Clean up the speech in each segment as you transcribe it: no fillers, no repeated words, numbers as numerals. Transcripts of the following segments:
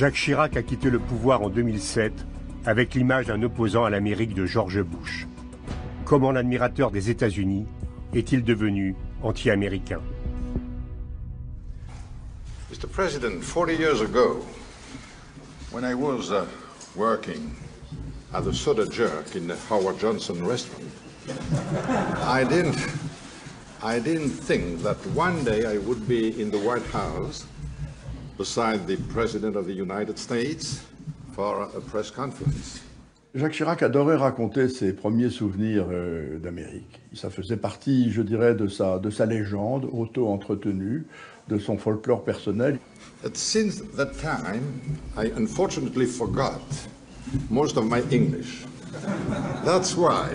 Jacques Chirac a quitté le pouvoir en 2007 avec l'image d'un opposant à l'Amérique de George Bush. Comment l'admirateur des États-Unis est-il devenu anti-américain? Mr. President, 40 years ago, when I was working at the Soda Jerk in the Howard Johnson restaurant, I didn't think that one day I would be in the White House beside the President of the United States for a press conference. Jacques Chirac adorait raconter ses premiers souvenirs d'Amérique. Ça faisait partie, je dirais, de sa légende auto-entretenue, de son folklore personnel. But since that time, I unfortunately forgot most of my English. That's why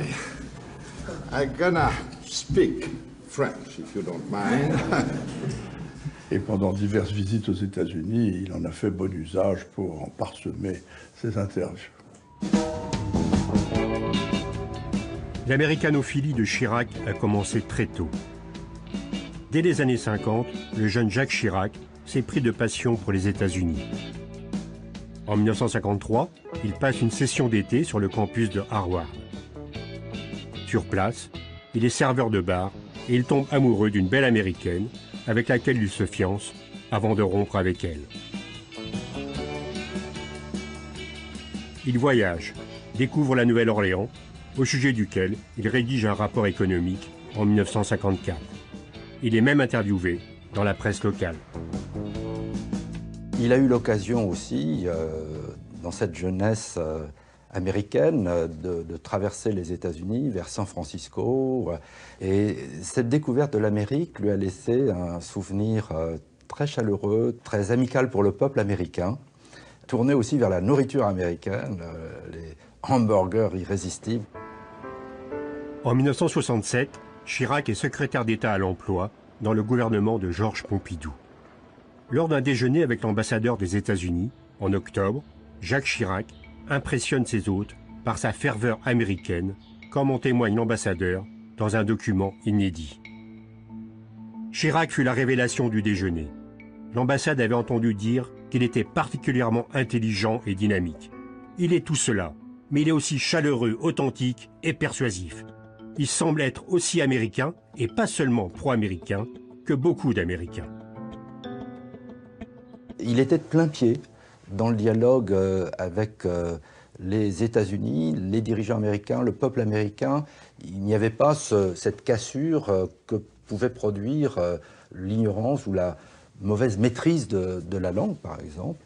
I'm gonna speak French, if you don't mind. Et pendant diverses visites aux États-Unis, il en a fait bon usage pour en parsemer ses interviews. L'américanophilie de Chirac a commencé très tôt. Dès les années 50, le jeune Jacques Chirac s'est pris de passion pour les États-Unis. En 1953, il passe une session d'été sur le campus de Harvard. Sur place, il est serveur de bar et il tombe amoureux d'une belle américaine avec laquelle il se fiance avant de rompre avec elle. Il voyage, découvre la Nouvelle-Orléans, au sujet duquel il rédige un rapport économique en 1954. Il est même interviewé dans la presse locale. Il a eu l'occasion aussi, dans cette jeunesse américaine, de traverser les États-Unis vers San Francisco. Et cette découverte de l'Amérique lui a laissé un souvenir très chaleureux, très amical pour le peuple américain, tourné aussi vers la nourriture américaine, les hamburgers irrésistibles. En 1967, Chirac est secrétaire d'État à l'emploi dans le gouvernement de Georges Pompidou. Lors d'un déjeuner avec l'ambassadeur des États-Unis, en octobre, Jacques Chirac impressionne ses hôtes par sa ferveur américaine, comme en témoigne l'ambassadeur dans un document inédit. Chirac fut la révélation du déjeuner. L'ambassade avait entendu dire qu'il était particulièrement intelligent et dynamique. Il est tout cela, mais il est aussi chaleureux, authentique et persuasif. Il semble être aussi américain, et pas seulement pro-américain, que beaucoup d'Américains. Il était de plein pied dans le dialogue avec les États-Unis, les dirigeants américains, le peuple américain. Il n'y avait pas cette cassure que pouvait produire l'ignorance ou la mauvaise maîtrise de la langue, par exemple.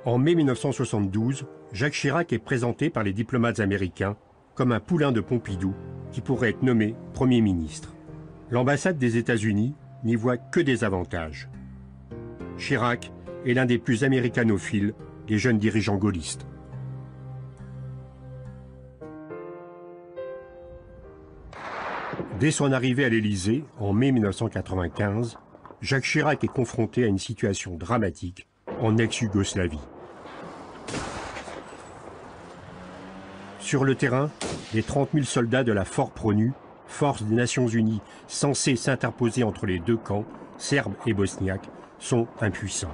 En mai 1972, Jacques Chirac est présenté par les diplomates américains comme un poulain de Pompidou qui pourrait être nommé Premier ministre. L'ambassade des États-Unis n'y voit que des avantages. Chirac est l'un des plus américanophiles des jeunes dirigeants gaullistes. Dès son arrivée à l'Élysée, en mai 1995, Jacques Chirac est confronté à une situation dramatique en ex-Yougoslavie. Sur le terrain, les 30 000 soldats de la FORPRONU, force des Nations Unies censée s'interposer entre les deux camps, serbes et bosniaques, sont impuissants.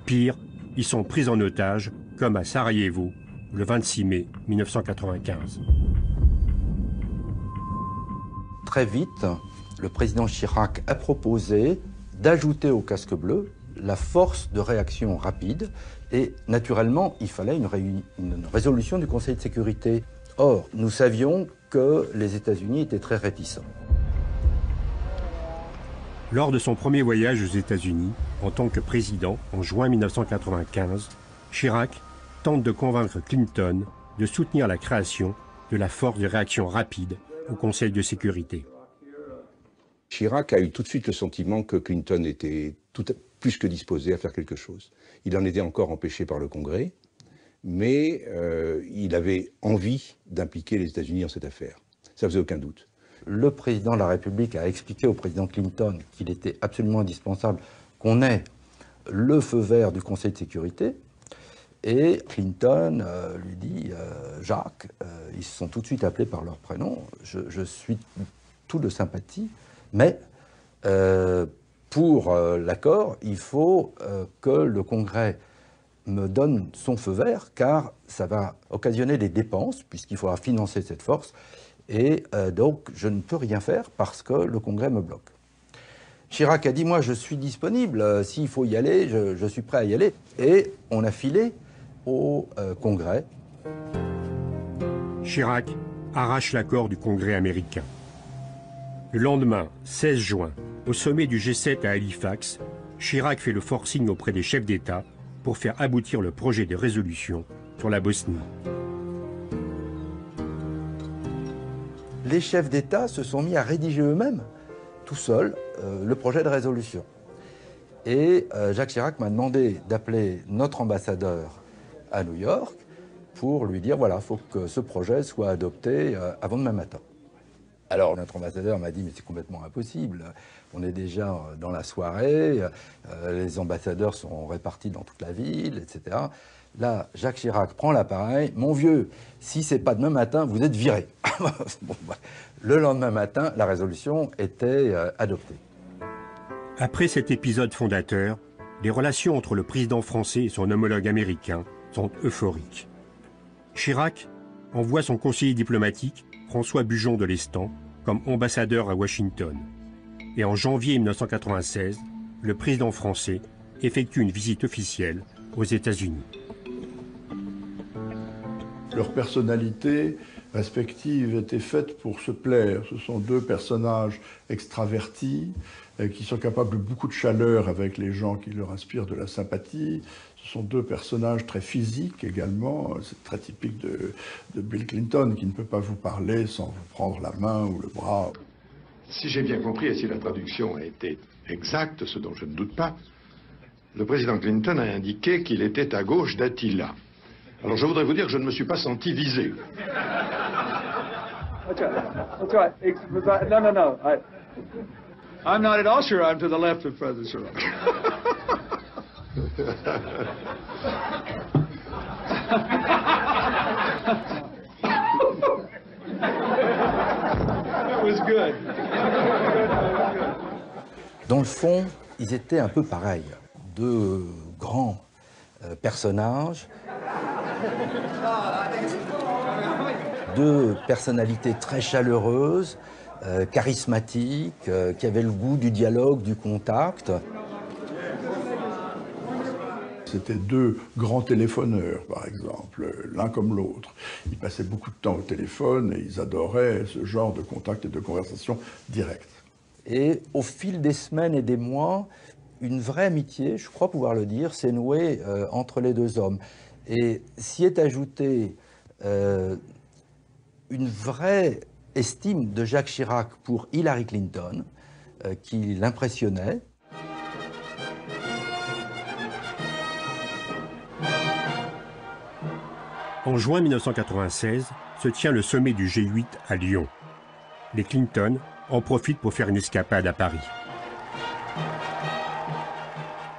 Pire, ils sont pris en otage, comme à Sarajevo, le 26 mai 1995. Très vite, le président Chirac a proposé d'ajouter au casque bleu la force de réaction rapide et naturellement, il fallait une résolution du Conseil de sécurité. Or, nous savions que les États-Unis étaient très réticents. Lors de son premier voyage aux États-Unis, en tant que président, en juin 1995, Chirac tente de convaincre Clinton de soutenir la création de la force de réaction rapide au Conseil de sécurité. Chirac a eu tout de suite le sentiment que Clinton était plus que disposé à faire quelque chose. Il en était encore empêché par le Congrès, mais il avait envie d'impliquer les États-Unis dans cette affaire. Ça faisait aucun doute. Le président de la République a expliqué au président Clinton qu'il était absolument indispensable qu'on ait le feu vert du Conseil de sécurité. Et Clinton lui dit « Jacques, ils se sont tout de suite appelés par leur prénom, je suis tout de sympathie, mais pour l'accord, il faut que le Congrès me donne son feu vert, car ça va occasionner des dépenses, puisqu'il faudra financer cette force, et donc je ne peux rien faire parce que le Congrès me bloque. Chirac a dit, moi je suis disponible, s'il faut y aller, je suis prêt à y aller. Et on a filé au Congrès. Chirac arrache l'accord du Congrès américain. Le lendemain, 16 juin, au sommet du G7 à Halifax, Chirac fait le forcing auprès des chefs d'État pour faire aboutir le projet de résolution sur la Bosnie. Les chefs d'État se sont mis à rédiger eux-mêmes, tout seuls, le projet de résolution. Et Jacques Chirac m'a demandé d'appeler notre ambassadeur à New York pour lui dire, voilà, il faut que ce projet soit adopté avant demain matin. Alors notre ambassadeur m'a dit, mais c'est complètement impossible, on est déjà dans la soirée, les ambassadeurs sont répartis dans toute la ville, etc. Là, Jacques Chirac prend l'appareil, mon vieux, si c'est pas demain matin, vous êtes viré. Bon, bah, le lendemain matin, la résolution était adoptée. Après cet épisode fondateur, les relations entre le président français et son homologue américain sont euphoriques. Chirac envoie son conseiller diplomatique, François Bujon de Lestan, comme ambassadeur à Washington. Et en janvier 1996, le président français effectue une visite officielle aux États-Unis. Leurs personnalités respectives étaient faites pour se plaire. Ce sont deux personnages extravertis qui sont capables de beaucoup de chaleur avec les gens qui leur inspirent de la sympathie. Ce sont deux personnages très physiques également. C'est très typique de Bill Clinton qui ne peut pas vous parler sans vous prendre la main ou le bras. Si j'ai bien compris et si la traduction a été exacte, ce dont je ne doute pas, le président Clinton a indiqué qu'il était à gauche d'Attila. Alors je voudrais vous dire que je ne me suis pas senti visé. That's right. No. I'm not at all sure I'm to the left of President Chirac. That was good. Dans le fond, ils étaient un peu pareils. Deux grands personnages, deux personnalités très chaleureuses, charismatiques, qui avaient le goût du dialogue, du contact. C'était deux grands téléphoneurs, par exemple, l'un comme l'autre. Ils passaient beaucoup de temps au téléphone et ils adoraient ce genre de contact et de conversation directe. Et au fil des semaines et des mois, une vraie amitié, je crois pouvoir le dire, s'est nouée entre les deux hommes. Et s'y est ajoutée une vraie estime de Jacques Chirac pour Hillary Clinton, qui l'impressionnait. En juin 1996, se tient le sommet du G8 à Lyon. Les Clinton en profitent pour faire une escapade à Paris.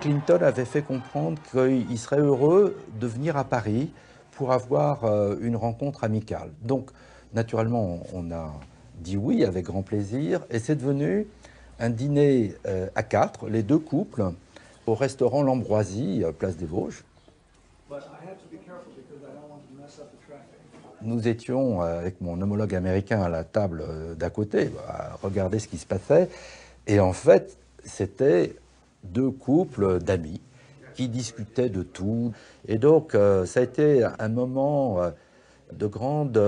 Clinton avait fait comprendre qu'il serait heureux de venir à Paris pour avoir une rencontre amicale. Donc, naturellement, on a dit oui avec grand plaisir, et c'est devenu un dîner à quatre, les deux couples, au restaurant L'Ambroisie, place des Vosges. Nous étions avec mon homologue américain à la table d'à côté, à regarder ce qui se passait, et en fait, c'était deux couples d'amis qui discutaient de tout. Et donc, ça a été un moment de grande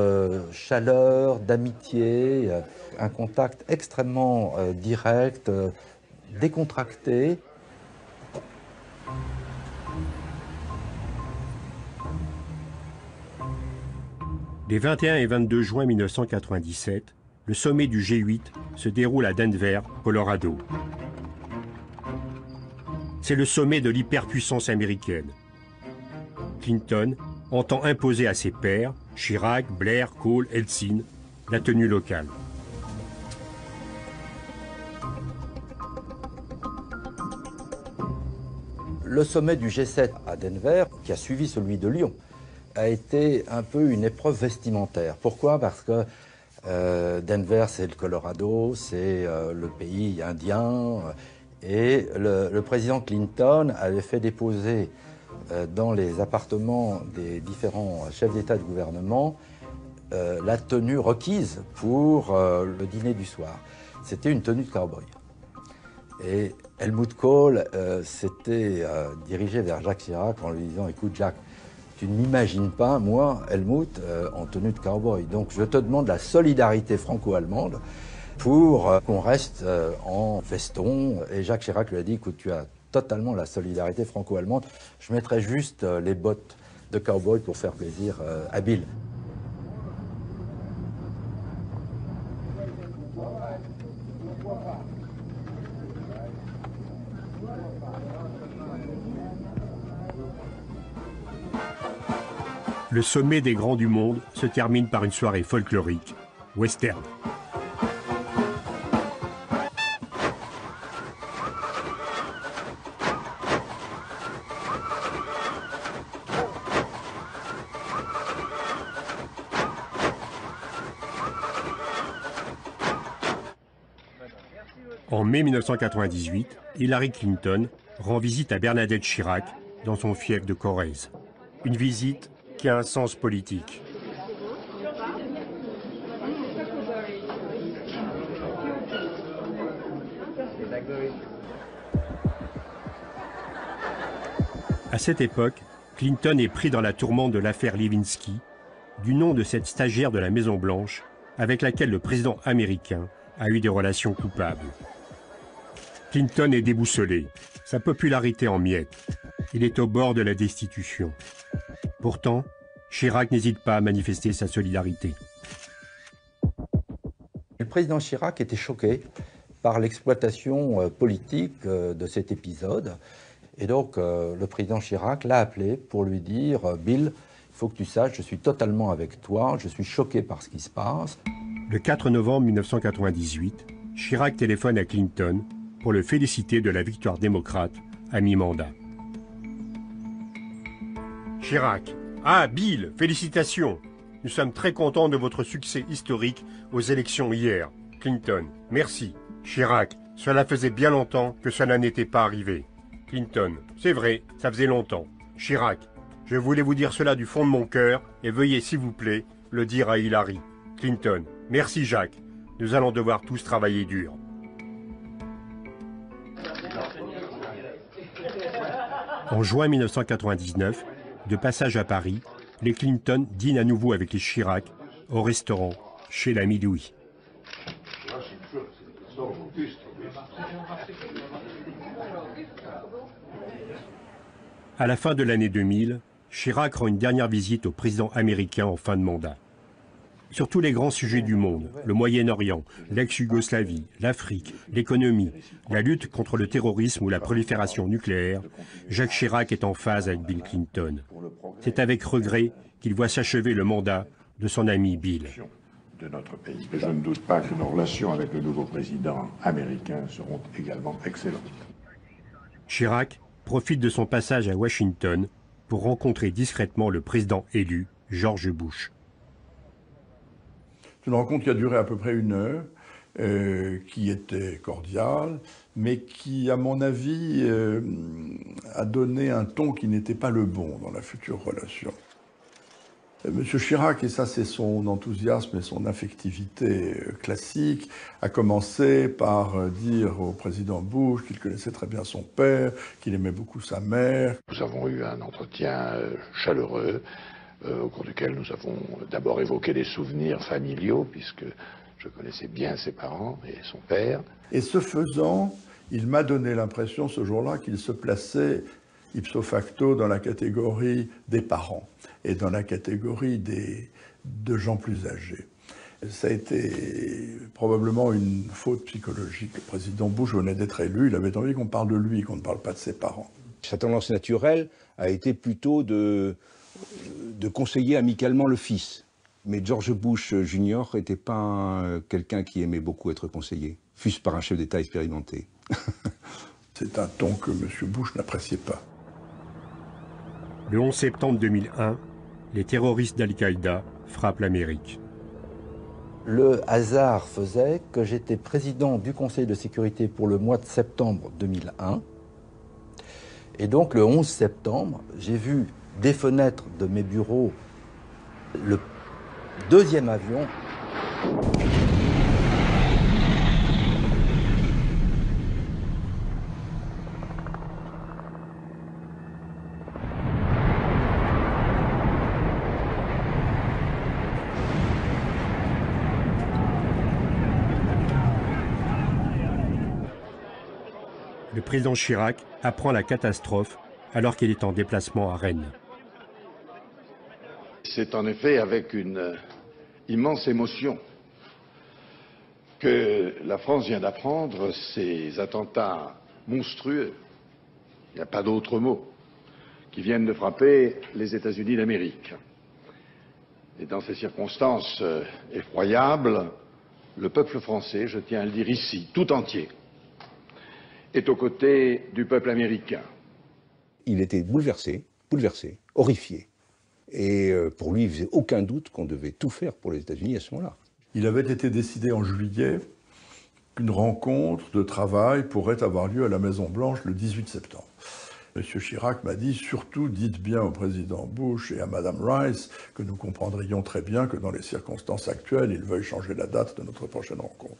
chaleur, d'amitié, un contact extrêmement direct, décontracté. Les 21 et 22 juin 1997, le sommet du G8 se déroule à Denver, Colorado. C'est le sommet de l'hyperpuissance américaine. Clinton entend imposer à ses pairs, Chirac, Blair, Kohl, Eltsine, la tenue locale. Le sommet du G7 à Denver, qui a suivi celui de Lyon, a été un peu une épreuve vestimentaire. Pourquoi? Parce que Denver, c'est le Colorado, c'est le pays indien, Et le président Clinton avait fait déposer dans les appartements des différents chefs d'État et de gouvernement la tenue requise pour le dîner du soir. C'était une tenue de cow-boy. Et Helmut Kohl s'était dirigé vers Jacques Chirac en lui disant « Écoute Jacques, tu ne m'imagines pas, moi, Helmut, en tenue de cow-boy. Donc je te demande la solidarité franco-allemande pour qu'on reste en veston. » Et Jacques Chirac lui a dit « Écoute, tu as totalement la solidarité franco-allemande. Je mettrai juste les bottes de cow-boy pour faire plaisir à Bill. » Le sommet des grands du monde se termine par une soirée folklorique, western. En mai 1998, Hillary Clinton rend visite à Bernadette Chirac dans son fief de Corrèze. Une visite qui a un sens politique. À cette époque, Clinton est pris dans la tourmente de l'affaire Lewinsky, du nom de cette stagiaire de la Maison-Blanche avec laquelle le président américain a eu des relations coupables. Clinton est déboussolé, sa popularité en miettes. Il est au bord de la destitution. Pourtant, Chirac n'hésite pas à manifester sa solidarité. Le président Chirac était choqué par l'exploitation politique de cet épisode. Et donc, le président Chirac l'a appelé pour lui dire « Bill, il faut que tu saches, je suis totalement avec toi, je suis choqué par ce qui se passe. » Le 4 novembre 1998, Chirac téléphone à Clinton pour le féliciter de la victoire démocrate à mi-mandat. Chirac. Ah, Bill, félicitations. Nous sommes très contents de votre succès historique aux élections hier. Clinton. Merci. Chirac. Cela faisait bien longtemps que cela n'était pas arrivé. Clinton. C'est vrai, ça faisait longtemps. Chirac. Je voulais vous dire cela du fond de mon cœur et veuillez, s'il vous plaît, le dire à Hillary. Clinton. Merci, Jacques. Nous allons devoir tous travailler dur. En juin 1999, de passage à Paris, les Clinton dînent à nouveau avec les Chirac au restaurant chez l'ami Louis. À la fin de l'année 2000, Chirac rend une dernière visite au président américain en fin de mandat. Sur tous les grands sujets du monde, le Moyen-Orient, l'ex-Yougoslavie, l'Afrique, l'économie, la lutte contre le terrorisme ou la prolifération nucléaire, Jacques Chirac est en phase avec Bill Clinton. C'est avec regret qu'il voit s'achever le mandat de son ami Bill. De notre pays. Et je ne doute pas que nos relations avec le nouveau président américain seront également excellentes. Chirac profite de son passage à Washington pour rencontrer discrètement le président élu, George Bush. C'est une rencontre qui a duré à peu près 1 heure, qui était cordiale, mais qui, à mon avis, a donné un ton qui n'était pas le bon dans la future relation. Monsieur Chirac, et ça c'est son enthousiasme et son affectivité classique, a commencé par dire au président Bush qu'il connaissait très bien son père, qu'il aimait beaucoup sa mère. Nous avons eu un entretien chaleureux, au cours duquel nous avons d'abord évoqué des souvenirs familiaux, puisque je connaissais bien ses parents et son père. Et ce faisant, il m'a donné l'impression ce jour-là qu'il se plaçait ipso facto dans la catégorie des parents et dans la catégorie de gens plus âgés. Ça a été probablement une faute psychologique. Le président Bush venait d'être élu, il avait envie qu'on parle de lui, qu'on ne parle pas de ses parents. Sa tendance naturelle a été plutôt de conseiller amicalement le fils. Mais George Bush Jr. n'était pas quelqu'un qui aimait beaucoup être conseillé, fût-ce par un chef d'État expérimenté. C'est un ton que M. Bush n'appréciait pas. Le 11 septembre 2001, les terroristes d'Al-Qaïda frappent l'Amérique. Le hasard faisait que j'étais président du Conseil de sécurité pour le mois de septembre 2001. Et donc le 11 septembre, j'ai vu des fenêtres de mes bureaux le deuxième avion Le président Chirac apprend la catastrophe alors qu'il est en déplacement à Rennes. C'est en effet avec une immense émotion que la France vient d'apprendre ces attentats monstrueux, il n'y a pas d'autre mot, qui viennent de frapper les États-Unis d'Amérique. Et dans ces circonstances effroyables, le peuple français, je tiens à le dire ici, tout entier, est aux côtés du peuple américain. Il était bouleversé, horrifié. Et pour lui, il ne faisait aucun doute qu'on devait tout faire pour les États-Unis à ce moment-là. Il avait été décidé en juillet qu'une rencontre de travail pourrait avoir lieu à la Maison-Blanche le 18 septembre. M. Chirac m'a dit, surtout dites bien au président Bush et à Mme Rice que nous comprendrions très bien que dans les circonstances actuelles, ils veuillent changer la date de notre prochaine rencontre.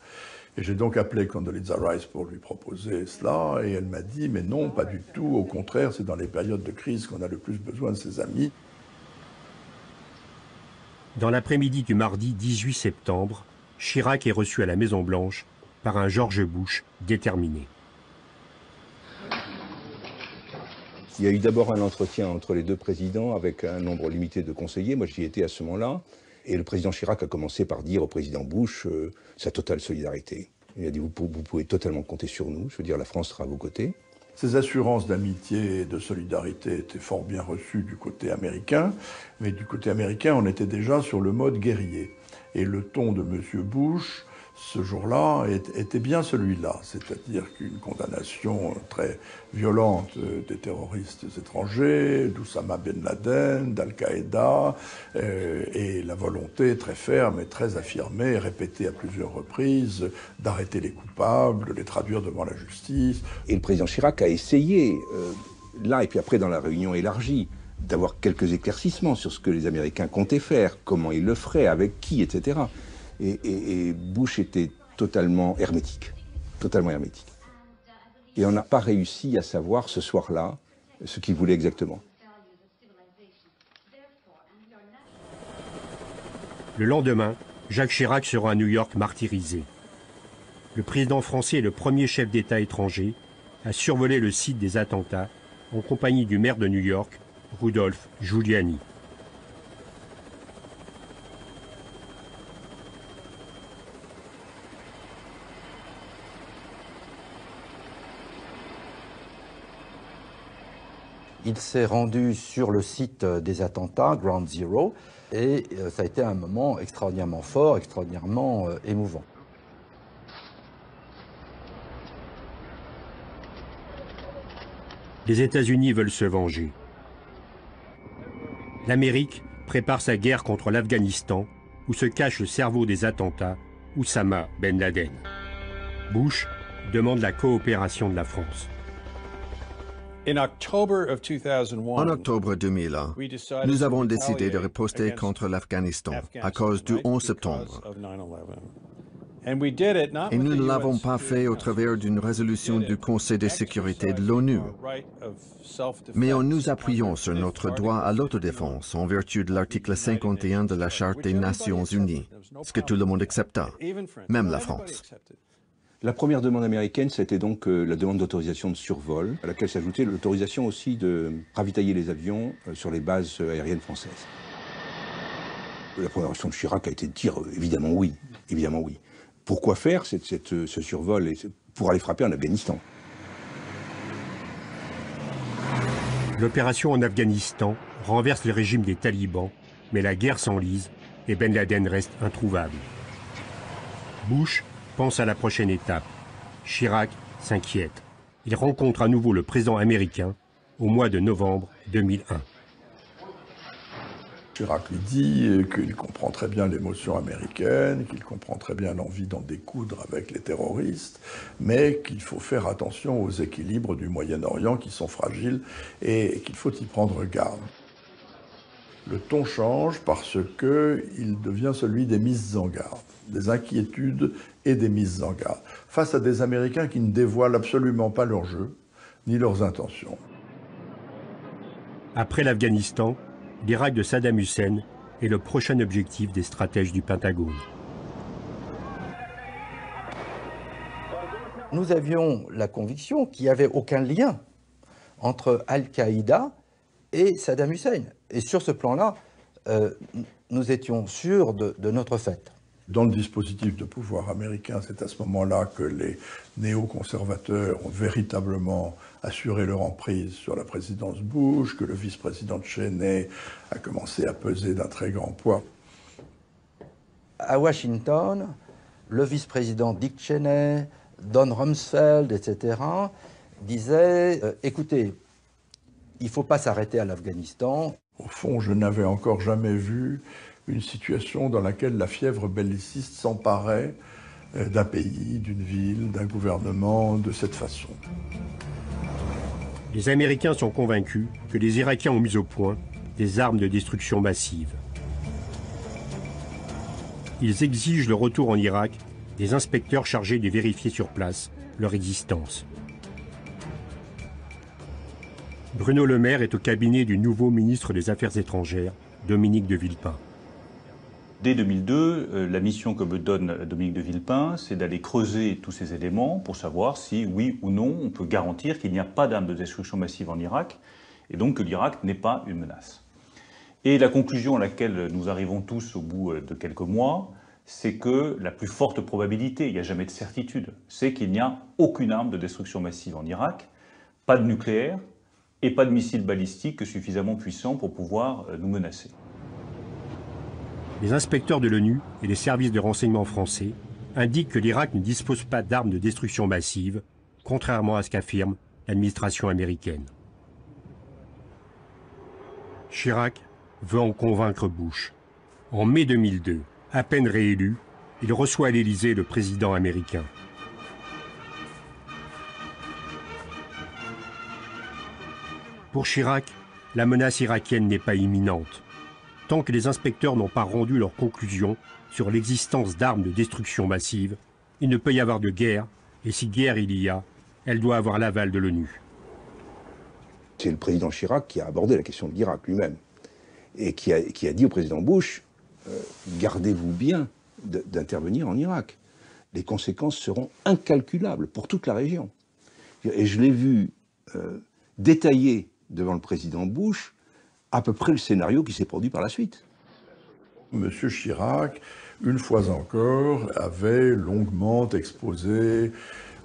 Et j'ai donc appelé Condoleezza Rice pour lui proposer cela, et elle m'a dit, mais non, pas du tout, au contraire, c'est dans les périodes de crise qu'on a le plus besoin de ses amis. Dans l'après-midi du mardi 18 septembre, Chirac est reçu à la Maison-Blanche par un George Bush déterminé. Il y a eu d'abord un entretien entre les deux présidents avec un nombre limité de conseillers. Moi, j'y étais à ce moment-là. Et le président Chirac a commencé par dire au président Bush sa totale solidarité. Il a dit, vous pouvez totalement compter sur nous. Je veux dire, la France sera à vos côtés. Ces assurances d'amitié et de solidarité étaient fort bien reçues du côté américain. Mais du côté américain, on était déjà sur le mode guerrier. Et le ton de M. Bush, ce jour-là, était bien celui-là. C'est-à-dire qu'une condamnation très violente des terroristes étrangers, d'Oussama Ben Laden, d'Al-Qaïda, et la volonté très ferme et très affirmée, répétée à plusieurs reprises, d'arrêter les coupables, de les traduire devant la justice. Et le président Chirac a essayé, là et puis après dans la réunion élargie, d'avoir quelques éclaircissements sur ce que les Américains comptaient faire, comment ils le feraient, avec qui, etc. Et Bush était totalement hermétique. Et on n'a pas réussi à savoir ce soir-là ce qu'il voulait exactement. Le lendemain, Jacques Chirac sera à New York martyrisé. Le président français est le premier chef d'État étranger à survoler le site des attentats en compagnie du maire de New York, Rudolph Giuliani. Il s'est rendu sur le site des attentats, Ground Zero, et ça a été un moment extraordinairement fort, extraordinairement émouvant. Les États-Unis veulent se venger. L'Amérique prépare sa guerre contre l'Afghanistan, où se cache le cerveau des attentats, Oussama Ben Laden. Bush demande la coopération de la France. En octobre 2001, nous avons décidé de riposter contre l'Afghanistan à cause du 11 septembre. Et nous ne l'avons pas fait au travers d'une résolution du Conseil de sécurité de l'ONU, mais en nous appuyant sur notre droit à l'autodéfense en vertu de l'article 51 de la Charte des Nations Unies, ce que tout le monde accepta, même la France. La première demande américaine, c'était donc la demande d'autorisation de survol, à laquelle s'ajoutait l'autorisation aussi de ravitailler les avions sur les bases aériennes françaises. La première réaction de Chirac a été de dire évidemment oui, évidemment oui. Pourquoi faire ce survol pour aller frapper en Afghanistan? L'opération en Afghanistan renverse le régime des talibans, mais la guerre s'enlise et Ben Laden reste introuvable. Bush pense à la prochaine étape. Chirac s'inquiète. Il rencontre à nouveau le président américain au mois de novembre 2001. Chirac lui dit qu'il comprend très bien l'émotion américaine, qu'il comprend très bien l'envie d'en découdre avec les terroristes, mais qu'il faut faire attention aux équilibres du Moyen-Orient qui sont fragiles et qu'il faut y prendre garde. Le ton change parce qu'il devient celui des mises en garde, des inquiétudes et des mises en garde, face à des Américains qui ne dévoilent absolument pas leur jeu, ni leurs intentions. Après l'Afghanistan, l'Irak de Saddam Hussein est le prochain objectif des stratèges du Pentagone. Nous avions la conviction qu'il n'y avait aucun lien entre Al-Qaïda et Saddam Hussein. Et sur ce plan-là, nous étions sûrs de notre fait. Dans le dispositif de pouvoir américain, c'est à ce moment-là que les néoconservateurs ont véritablement assuré leur emprise sur la présidence Bush, que le vice-président Cheney a commencé à peser d'un très grand poids. À Washington, le vice-président Dick Cheney, Don Rumsfeld, etc., disaient écoutez, il ne faut pas s'arrêter à l'Afghanistan. Au fond, je n'avais encore jamais vu une situation dans laquelle la fièvre belliciste s'emparait d'un pays, d'une ville, d'un gouvernement de cette façon. Les Américains sont convaincus que les Irakiens ont mis au point des armes de destruction massive. Ils exigent le retour en Irak des inspecteurs chargés de vérifier sur place leur existence. Bruno Le Maire est au cabinet du nouveau ministre des Affaires étrangères, Dominique de Villepin. Dès 2002, la mission que me donne Dominique de Villepin, c'est d'aller creuser tous ces éléments pour savoir si, oui ou non, on peut garantir qu'il n'y a pas d'armes de destruction massive en Irak, et donc que l'Irak n'est pas une menace. Et la conclusion à laquelle nous arrivons tous au bout de quelques mois, c'est que la plus forte probabilité, il n'y a jamais de certitude, c'est qu'il n'y a aucune arme de destruction massive en Irak, pas de nucléaire et pas de missiles balistiques suffisamment puissants pour pouvoir nous menacer. Les inspecteurs de l'ONU et les services de renseignement français indiquent que l'Irak ne dispose pas d'armes de destruction massive, contrairement à ce qu'affirme l'administration américaine. Chirac veut en convaincre Bush. En mai 2002, à peine réélu, il reçoit à l'Élysée le président américain. Pour Chirac, la menace irakienne n'est pas imminente. Tant que les inspecteurs n'ont pas rendu leurs conclusions sur l'existence d'armes de destruction massive, il ne peut y avoir de guerre, et si guerre il y a, elle doit avoir l'aval de l'ONU. C'est le président Chirac qui a abordé la question de l'Irak lui-même, et qui a dit au président Bush, gardez-vous bien d'intervenir en Irak. Les conséquences seront incalculables pour toute la région. Et je l'ai vu détailler devant le président Bush à peu près le scénario qui s'est produit par la suite. Monsieur Chirac, une fois encore, avait longuement exposé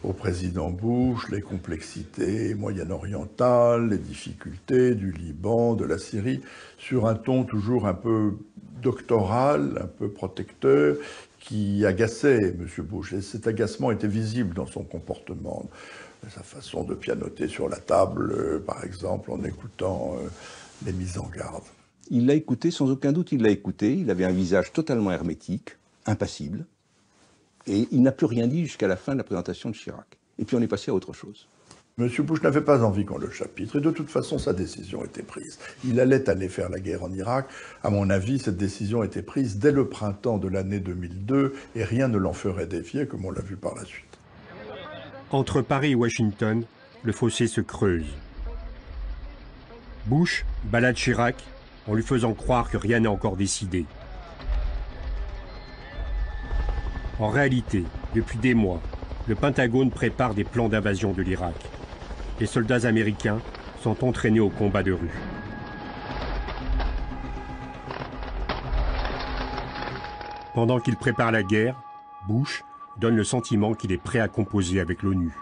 au président Bush les complexités moyen-orientales, les difficultés du Liban, de la Syrie, sur un ton toujours un peu doctoral, un peu protecteur, qui agaçait M. Bush. Et cet agacement était visible dans son comportement, sa façon de pianoter sur la table, par exemple, en écoutant les mises en garde. Il l'a écouté, sans aucun doute, il l'a écouté. Il avait un visage totalement hermétique, impassible. Et il n'a plus rien dit jusqu'à la fin de la présentation de Chirac. Et puis on est passé à autre chose. M. Bush n'avait pas envie qu'on le chapitre. Et de toute façon, sa décision était prise. Il allait aller faire la guerre en Irak. À mon avis, cette décision était prise dès le printemps de l'année 2002. Et rien ne l'en ferait défier, comme on l'a vu par la suite. Entre Paris et Washington, le fossé se creuse. Bush balade Chirac en lui faisant croire que rien n'est encore décidé. En réalité, depuis des mois, le Pentagone prépare des plans d'invasion de l'Irak. Les soldats américains sont entraînés au combat de rue. Pendant qu'il prépare la guerre, Bush donne le sentiment qu'il est prêt à composer avec l'ONU.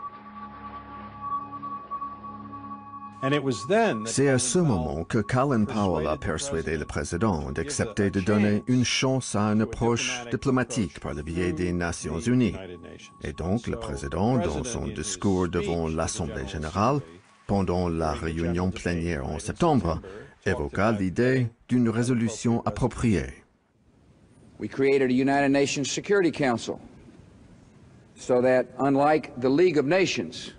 C'est à ce moment que Colin Powell a persuadé le président d'accepter de donner une chance à une approche diplomatique par le biais des Nations Unies. Et donc le président, dans son discours devant l'Assemblée générale, pendant la réunion plénière en septembre, évoqua l'idée d'une résolution appropriée. We created a United Nations Security Council so that, unlike the League of Nations,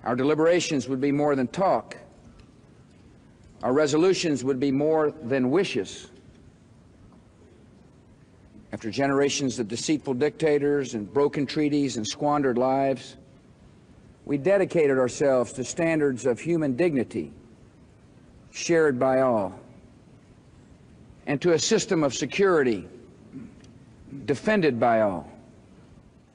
our deliberations would be more than talk. Our resolutions would be more than wishes. After generations of deceitful dictators and broken treaties and squandered lives, we dedicated ourselves to standards of human dignity shared by all, and to a system of security defended by all.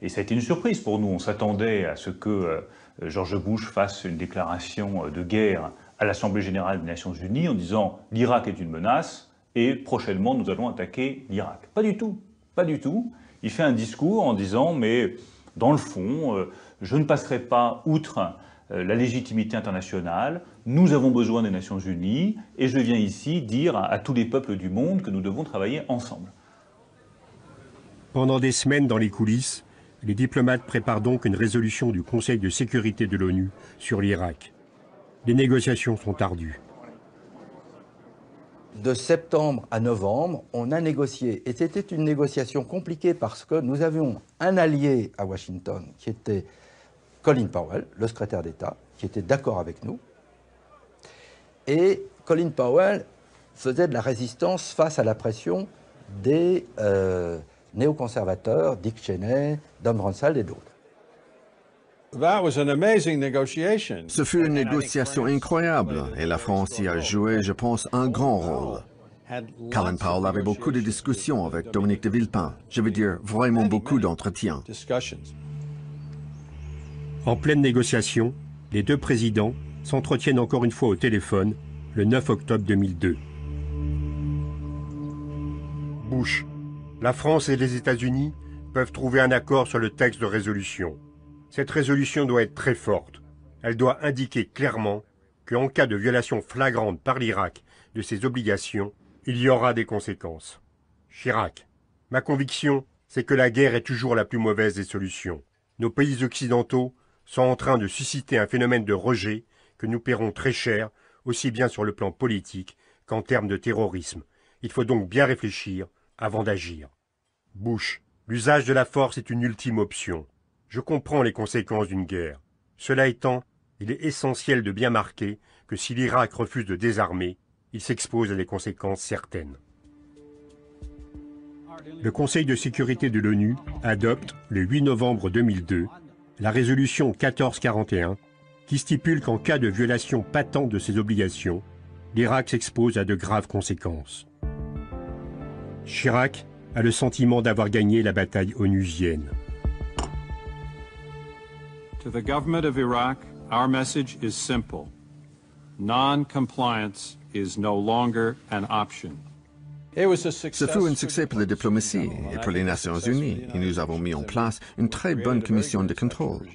Et ça a été une surprise pour nous. On s'attendait à ce que George Bush fasse une déclaration de guerre à l'Assemblée générale des Nations Unies en disant « l'Irak est une menace et prochainement nous allons attaquer l'Irak ». Pas du tout, pas du tout. Il fait un discours en disant « mais dans le fond, je ne passerai pas outre la légitimité internationale, nous avons besoin des Nations Unies et je viens ici dire à tous les peuples du monde que nous devons travailler ensemble ». Pendant des semaines dans les coulisses, les diplomates préparent donc une résolution du Conseil de sécurité de l'ONU sur l'Irak. Les négociations sont ardues. De septembre à novembre, on a négocié. Et c'était une négociation compliquée parce que nous avions un allié à Washington qui était Colin Powell, le secrétaire d'État, qui était d'accord avec nous. Et Colin Powell faisait de la résistance face à la pression des néoconservateurs, Dick Cheney, Don Rumsfeld et d'autres. Ce fut une négociation incroyable et la France y a joué, je pense, un grand rôle. Colin Powell avait beaucoup de discussions avec Dominique de Villepin, je veux dire vraiment beaucoup d'entretiens. En pleine négociation, les deux présidents s'entretiennent encore une fois au téléphone le 9 octobre 2002. Bush, la France et les États-Unis peuvent trouver un accord sur le texte de résolution. Cette résolution doit être très forte. Elle doit indiquer clairement qu'en cas de violation flagrante par l'Irak de ses obligations, il y aura des conséquences. Chirac, ma conviction, c'est que la guerre est toujours la plus mauvaise des solutions. Nos pays occidentaux sont en train de susciter un phénomène de rejet que nous paierons très cher, aussi bien sur le plan politique qu'en termes de terrorisme. Il faut donc bien réfléchir avant d'agir. Bush, l'usage de la force est une ultime option. Je comprends les conséquences d'une guerre. Cela étant, il est essentiel de bien marquer que si l'Irak refuse de désarmer, il s'expose à des conséquences certaines. Le Conseil de sécurité de l'ONU adopte, le 8 novembre 2002, la résolution 1441, qui stipule qu'en cas de violation patente de ses obligations, l'Irak s'expose à de graves conséquences. Chirac a le sentiment d'avoir gagné la bataille onusienne. To the government of Iraq, our message is simple. Non-compliance is no longer an option. Ce fut un succès pour la diplomatie et pour les Nations Unies, et nous avons mis en place une très bonne commission de contrôle.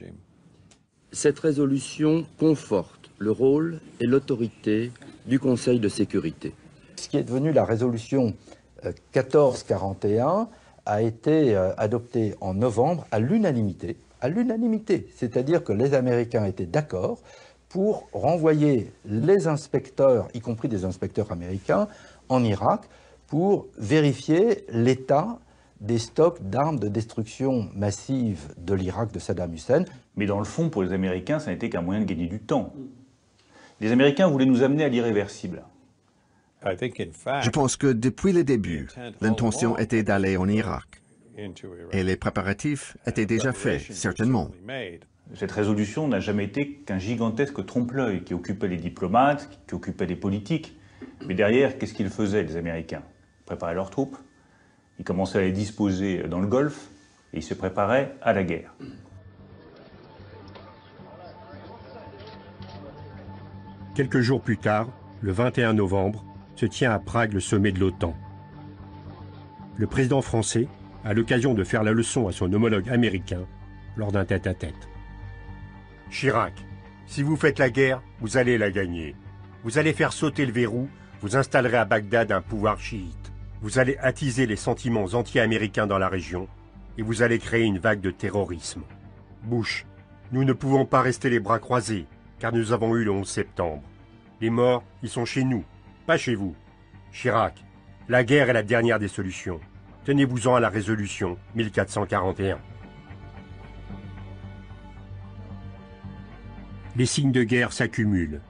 Cette résolution conforte le rôle et l'autorité du Conseil de sécurité. Ce qui est devenu la résolution 1441 a été adoptée en novembre à l'unanimité, c'est-à-dire que les Américains étaient d'accord pour renvoyer les inspecteurs, y compris des inspecteurs américains, en Irak, pour vérifier l'état des stocks d'armes de destruction massive de l'Irak de Saddam Hussein. Mais dans le fond, pour les Américains, ça n'était qu'un moyen de gagner du temps. Les Américains voulaient nous amener à l'irréversible. Je pense que depuis le début, l'intention était d'aller en Irak. Et les préparatifs étaient déjà faits, certainement. Cette résolution n'a jamais été qu'un gigantesque trompe-l'œil qui occupait les diplomates, qui occupait les politiques. Mais derrière, qu'est-ce qu'ils faisaient, les Américains? Ils préparaient leurs troupes, ils commençaient à les disposer dans le Golfe, et ils se préparaient à la guerre. Quelques jours plus tard, le 21 novembre, se tient à Prague le sommet de l'OTAN. Le président français a l'occasion de faire la leçon à son homologue américain lors d'un tête-à-tête. Chirac, si vous faites la guerre, vous allez la gagner. Vous allez faire sauter le verrou, vous installerez à Bagdad un pouvoir chiite. Vous allez attiser les sentiments anti-américains dans la région et vous allez créer une vague de terrorisme. Bush, nous ne pouvons pas rester les bras croisés, car nous avons eu le 11 septembre. Les morts, ils sont chez nous, pas chez vous. Chirac, la guerre est la dernière des solutions. Tenez-vous-en à la résolution 1441. Les signes de guerre s'accumulent.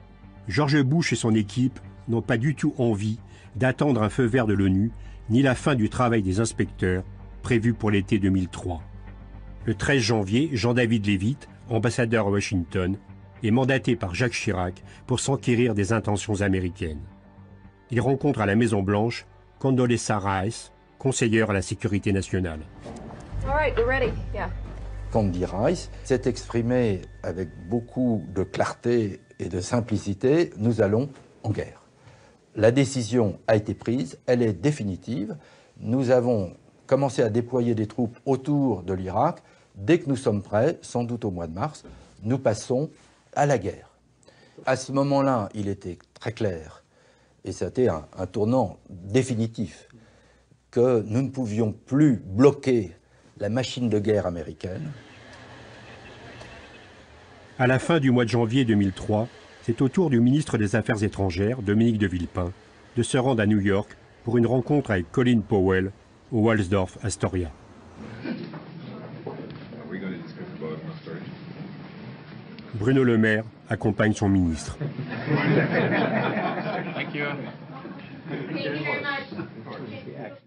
George Bush et son équipe n'ont pas du tout envie d'attendre un feu vert de l'ONU, ni la fin du travail des inspecteurs, prévu pour l'été 2003. Le 13 janvier, Jean-David Leavitt, ambassadeur à Washington, est mandaté par Jacques Chirac pour s'enquérir des intentions américaines. Il rencontre à la Maison-Blanche Condoleezza Rice, conseillère à la sécurité nationale. All right, we're ready. Yeah. Condi Rice s'est exprimé avec beaucoup de clarté et de simplicité, nous allons en guerre. La décision a été prise, elle est définitive. Nous avons commencé à déployer des troupes autour de l'Irak. Dès que nous sommes prêts, sans doute au mois de mars, nous passons à la guerre. À ce moment-là, il était très clair, et c'était un tournant définitif, que nous ne pouvions plus bloquer la machine de guerre américaine. À la fin du mois de janvier 2003, c'est au tour du ministre des Affaires étrangères, Dominique de Villepin, de se rendre à New York pour une rencontre avec Colin Powell au Waldorf Astoria. Bruno Le Maire accompagne son ministre.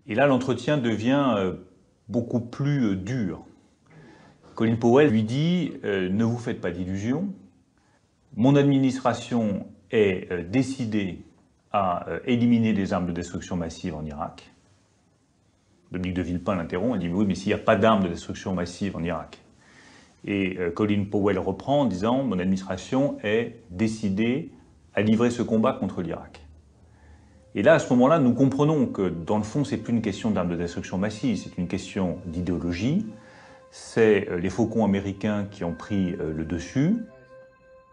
Et là, l'entretien devient beaucoup plus dur. Colin Powell lui dit ne vous faites pas d'illusions. Mon administration est décidée à éliminer les armes de destruction massive en Irak. Dominique de Villepin l'interrompt et dit oui, mais s'il n'y a pas d'armes de destruction massive en Irak. Et Colin Powell reprend en disant mon administration est décidée à livrer ce combat contre l'Irak. Et là, à ce moment-là, nous comprenons que dans le fond, c'est plus une question d'armes de destruction massive, c'est une question d'idéologie. C'est les faucons américains qui ont pris le dessus.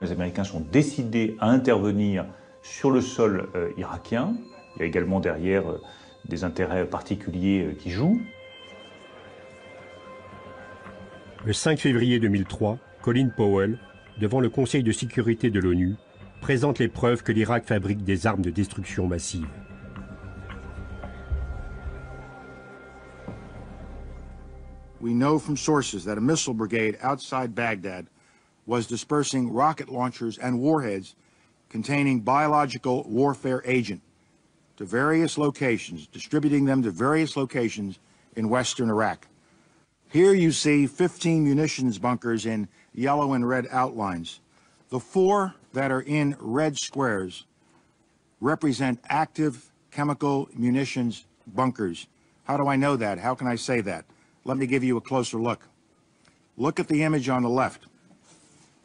Les Américains sont décidés à intervenir sur le sol irakien. Il y a également derrière des intérêts particuliers qui jouent. Le 5 février 2003, Colin Powell, devant le Conseil de sécurité de l'ONU, présente les preuves que l'Irak fabrique des armes de destruction massive. We know from sources that a missile brigade outside Baghdad was dispersing rocket launchers and warheads containing biological warfare agent to various locations, distributing them to various locations in western Iraq. Here you see 15 munitions bunkers in yellow and red outlines. The 4 that are in red squares represent active chemical munitions bunkers. How do I know that? How can I say that? Let me give you a closer look. Look at the image on the left.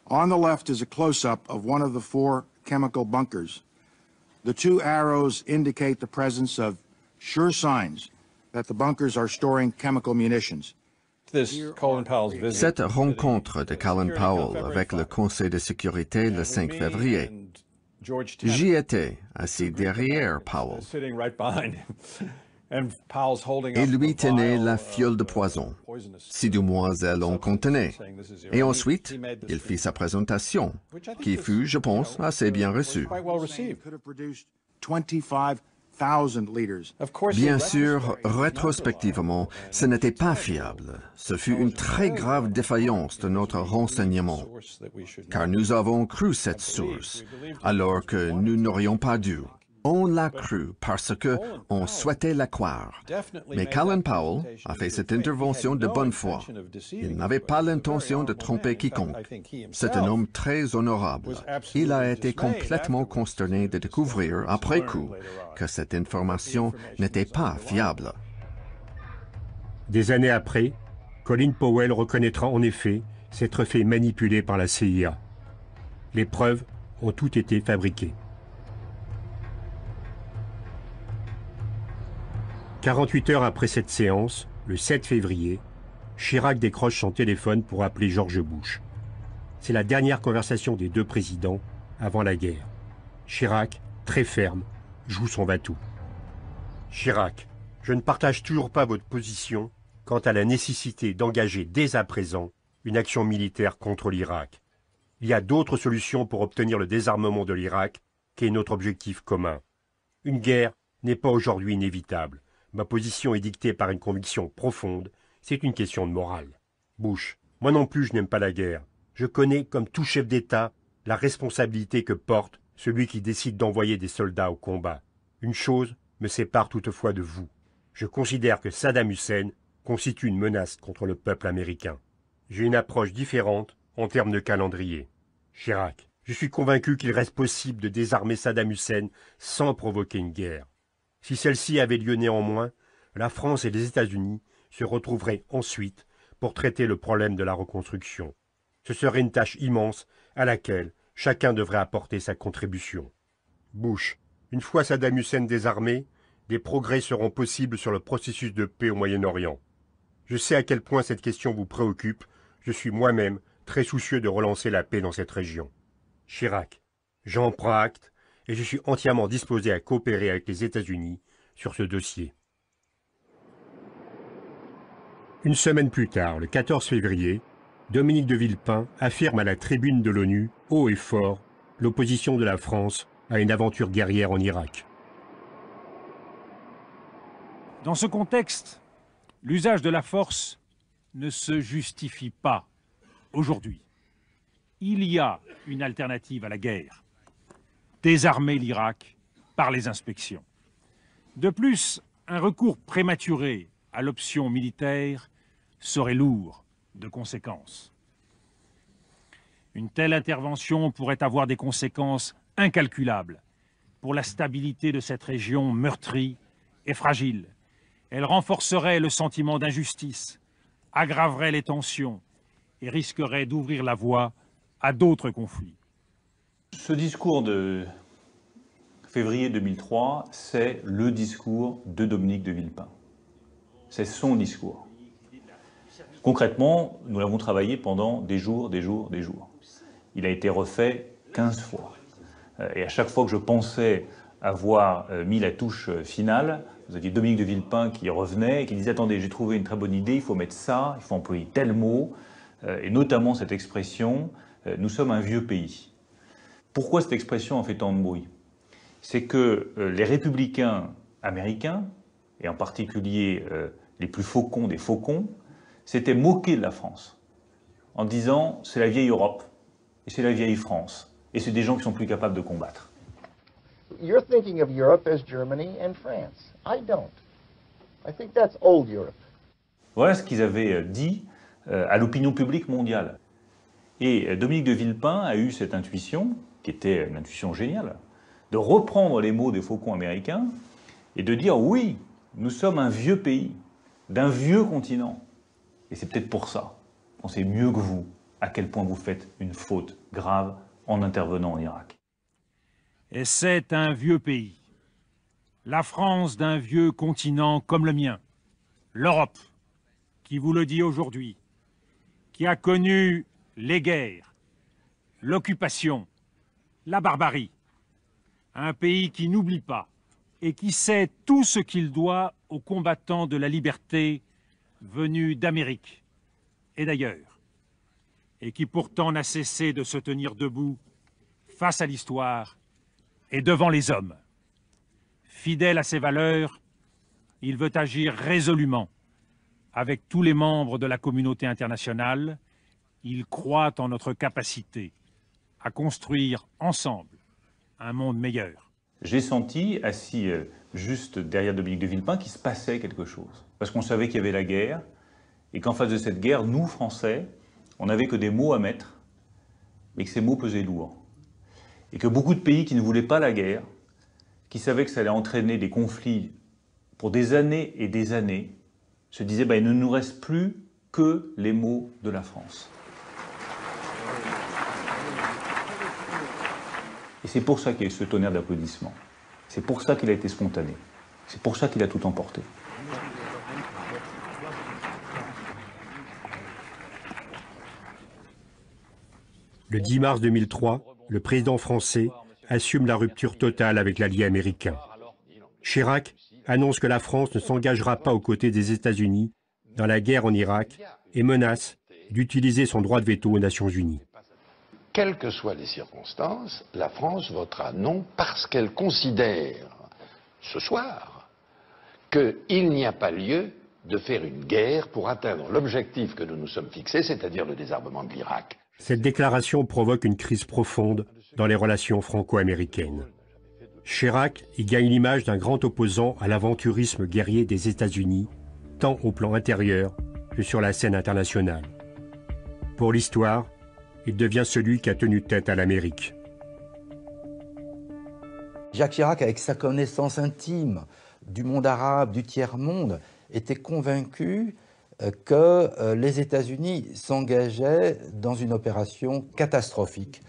On the left is a close-up of one of the 4 chemical bunkers. The 2 arrows indicate the presence of sure signs that the bunkers are storing chemical munitions. Cette rencontre de Colin Powell avec le Conseil de sécurité le 5 février, j'y étais, assis derrière Powell. Et lui tenait la fiole de poison. 6 demoiselles en contenaient. Et ensuite, il fit sa présentation, qui fut, je pense, assez bien reçue. Bien sûr, rétrospectivement, ce n'était pas fiable. Ce fut une très grave défaillance de notre renseignement, car nous avons cru cette source, alors que nous n'aurions pas dû. On l'a cru parce qu'on souhaitait la croire. Mais Colin Powell a fait cette intervention de bonne foi. Il n'avait pas l'intention de tromper quiconque. C'est un homme très honorable. Il a été complètement consterné de découvrir, après coup, que cette information n'était pas fiable. Des années après, Colin Powell reconnaîtra en effet s'être fait manipuler par la CIA. Les preuves ont toutes été fabriquées. 48 heures après cette séance, le 7 février, Chirac décroche son téléphone pour appeler George Bush. C'est la dernière conversation des 2 présidents avant la guerre. Chirac, très ferme, joue son va-tout. Chirac, je ne partage toujours pas votre position quant à la nécessité d'engager dès à présent une action militaire contre l'Irak. Il y a d'autres solutions pour obtenir le désarmement de l'Irak qu'est notre objectif commun. Une guerre n'est pas aujourd'hui inévitable. Ma position est dictée par une conviction profonde. C'est une question de morale. Bush, moi non plus je n'aime pas la guerre. Je connais, comme tout chef d'État, la responsabilité que porte celui qui décide d'envoyer des soldats au combat. Une chose me sépare toutefois de vous. Je considère que Saddam Hussein constitue une menace contre le peuple américain. J'ai une approche différente en termes de calendrier. Chirac, je suis convaincu qu'il reste possible de désarmer Saddam Hussein sans provoquer une guerre. Si celle-ci avait lieu néanmoins, la France et les États-Unis se retrouveraient ensuite pour traiter le problème de la reconstruction. Ce serait une tâche immense à laquelle chacun devrait apporter sa contribution. Bush, une fois Saddam Hussein désarmé, des progrès seront possibles sur le processus de paix au Moyen-Orient. Je sais à quel point cette question vous préoccupe. Je suis moi-même très soucieux de relancer la paix dans cette région. Chirac, j'en prends acte et je suis entièrement disposé à coopérer avec les États-Unis sur ce dossier. Une semaine plus tard, le 14 février, Dominique de Villepin affirme à la tribune de l'ONU, haut et fort, l'opposition de la France à une aventure guerrière en Irak. Dans ce contexte, l'usage de la force ne se justifie pas aujourd'hui. Il y a une alternative à la guerre. Désarmer l'Irak par les inspections. De plus, un recours prématuré à l'option militaire serait lourd de conséquences. Une telle intervention pourrait avoir des conséquences incalculables pour la stabilité de cette région meurtrie et fragile. Elle renforcerait le sentiment d'injustice, aggraverait les tensions et risquerait d'ouvrir la voie à d'autres conflits. Ce discours de février 2003, c'est le discours de Dominique de Villepin. C'est son discours. Concrètement, nous l'avons travaillé pendant des jours. Il a été refait 15 fois. Et à chaque fois que je pensais avoir mis la touche finale, vous aviez Dominique de Villepin qui revenait et qui disait « Attendez, j'ai trouvé une très bonne idée, il faut mettre ça, il faut employer tel mot », et notamment cette expression « Nous sommes un vieux pays ». Pourquoi cette expression a fait tant de bruit? C'est que les républicains américains, et en particulier les plus faucons des faucons, s'étaient moqués de la France, en disant « c'est la vieille Europe, et c'est la vieille France, et c'est des gens qui sont plus capables de combattre ». You're thinking of Europe as Germany and France. I don't. I think that's old Europe. Voilà ce qu'ils avaient dit à l'opinion publique mondiale. Et Dominique de Villepin a eu cette intuition, qui était une intuition géniale, de reprendre les mots des faucons américains et de dire « oui, nous sommes un vieux pays, d'un vieux continent ». Et c'est peut-être pour ça qu'on sait mieux que vous à quel point vous faites une faute grave en intervenant en Irak. Et c'est un vieux pays. La France d'un vieux continent comme le mien, l'Europe, qui vous le dit aujourd'hui, qui a connu les guerres, l'occupation, la barbarie. Un pays qui n'oublie pas et qui sait tout ce qu'il doit aux combattants de la liberté venus d'Amérique et d'ailleurs, et qui pourtant n'a cessé de se tenir debout face à l'histoire et devant les hommes. Fidèle à ses valeurs, il veut agir résolument avec tous les membres de la communauté internationale. Il croit en notre capacité à construire ensemble un monde meilleur. J'ai senti, assis juste derrière Dominique de Villepin, qu'il se passait quelque chose. Parce qu'on savait qu'il y avait la guerre, et qu'en face de cette guerre, nous, Français, on n'avait que des mots à mettre, mais que ces mots pesaient lourd. Et que beaucoup de pays qui ne voulaient pas la guerre, qui savaient que ça allait entraîner des conflits pour des années et des années, se disaient il ne nous reste plus que les mots de la France. Et c'est pour ça qu'il y a eu ce tonnerre d'applaudissements. C'est pour ça qu'il a été spontané. C'est pour ça qu'il a tout emporté. Le 10 mars 2003, le président français assume la rupture totale avec l'allié américain. Chirac annonce que la France ne s'engagera pas aux côtés des États-Unis dans la guerre en Irak et menace d'utiliser son droit de veto aux Nations Unies. quelles que soient les circonstances, la France votera non parce qu'elle considère, ce soir, qu'il n'y a pas lieu de faire une guerre pour atteindre l'objectif que nous nous sommes fixés, c'est-à-dire le désarmement de l'Irak. Cette déclaration provoque une crise profonde dans les relations franco-américaines. Chirac y gagne l'image d'un grand opposant à l'aventurisme guerrier des États-Unis, tant au plan intérieur que sur la scène internationale. Pour l'histoire, il devient celui qui a tenu tête à l'Amérique. Jacques Chirac, avec sa connaissance intime du monde arabe, du tiers-monde, était convaincu que les États-Unis s'engageaient dans une opération catastrophique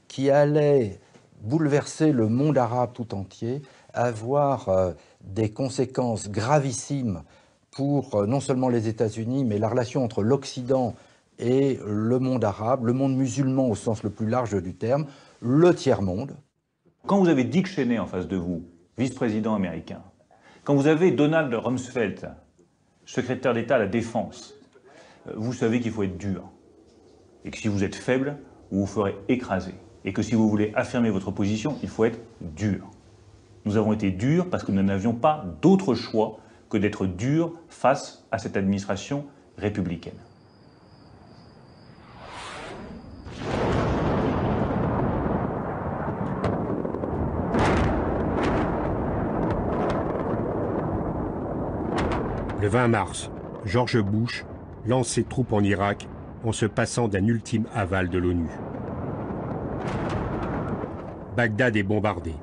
qui allait bouleverser le monde arabe tout entier, avoir des conséquences gravissimes pour non seulement les États-Unis, mais la relation entre l'Occident et le monde arabe, le monde musulman au sens le plus large du terme, le tiers-monde. Quand vous avez Dick Cheney en face de vous, vice-président américain, quand vous avez Donald Rumsfeld, secrétaire d'État à la Défense, vous savez qu'il faut être dur. Et que si vous êtes faible, vous vous ferez écraser. Et que si vous voulez affirmer votre position, il faut être dur. Nous avons été durs parce que nous n'avions pas d'autre choix que d'être durs face à cette administration républicaine. Le 20 mars, George Bush lance ses troupes en Irak en se passant d'un ultime aval de l'ONU. Bagdad est bombardée.